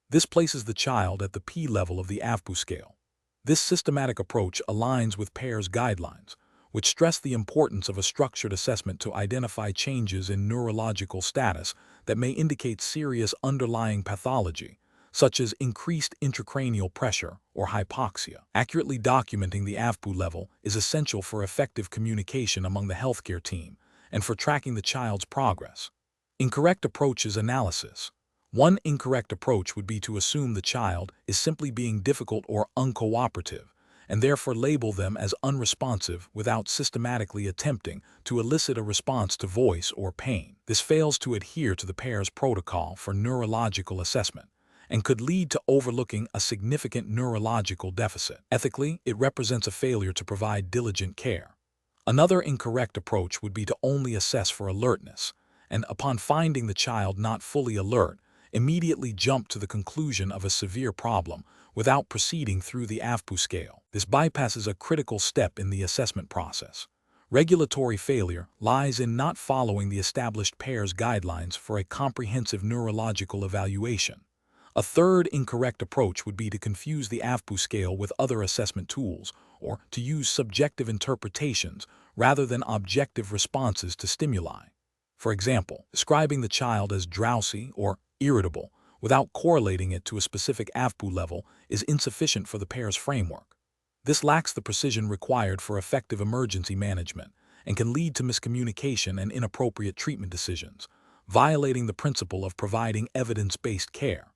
This places the child at the P level of the AFPU scale. This systematic approach aligns with PEARS guidelines, which stress the importance of a structured assessment to identify changes in neurological status that may indicate serious underlying pathology, such as increased intracranial pressure or hypoxia. Accurately documenting the AFPU level is essential for effective communication among the healthcare team and for tracking the child's progress. Incorrect approaches analysis. One incorrect approach would be to assume the child is simply being difficult or uncooperative, and therefore label them as unresponsive without systematically attempting to elicit a response to voice or pain. This fails to adhere to the PEARS protocol for neurological assessment and could lead to overlooking a significant neurological deficit. Ethically, it represents a failure to provide diligent care. Another incorrect approach would be to only assess for alertness, and upon finding the child not fully alert, immediately jump to the conclusion of a severe problem without proceeding through the AFPU scale. This bypasses a critical step in the assessment process. Regulatory failure lies in not following the established PEARS guidelines for a comprehensive neurological evaluation. A third incorrect approach would be to confuse the AFPU scale with other assessment tools or to use subjective interpretations rather than objective responses to stimuli. For example, describing the child as drowsy or irritable without correlating it to a specific AVPU level is insufficient for the PEARS framework. This lacks the precision required for effective emergency management and can lead to miscommunication and inappropriate treatment decisions, violating the principle of providing evidence-based care.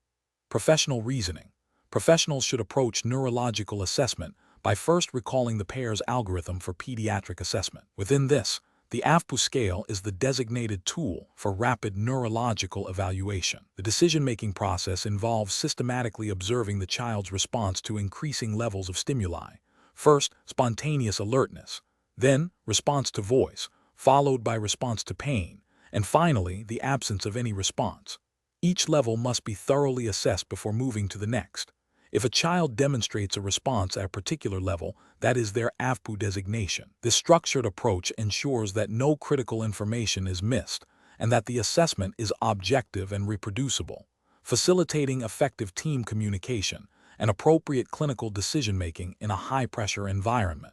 Professional reasoning. Professionals should approach neurological assessment by first recalling the PEARS algorithm for pediatric assessment. Within this, the AVPU scale is the designated tool for rapid neurological evaluation. The decision-making process involves systematically observing the child's response to increasing levels of stimuli. First, spontaneous alertness, then response to voice, followed by response to pain, and finally the absence of any response. Each level must be thoroughly assessed before moving to the next. If a child demonstrates a response at a particular level, that is their AVPU designation. This structured approach ensures that no critical information is missed and that the assessment is objective and reproducible, facilitating effective team communication and appropriate clinical decision-making in a high-pressure environment.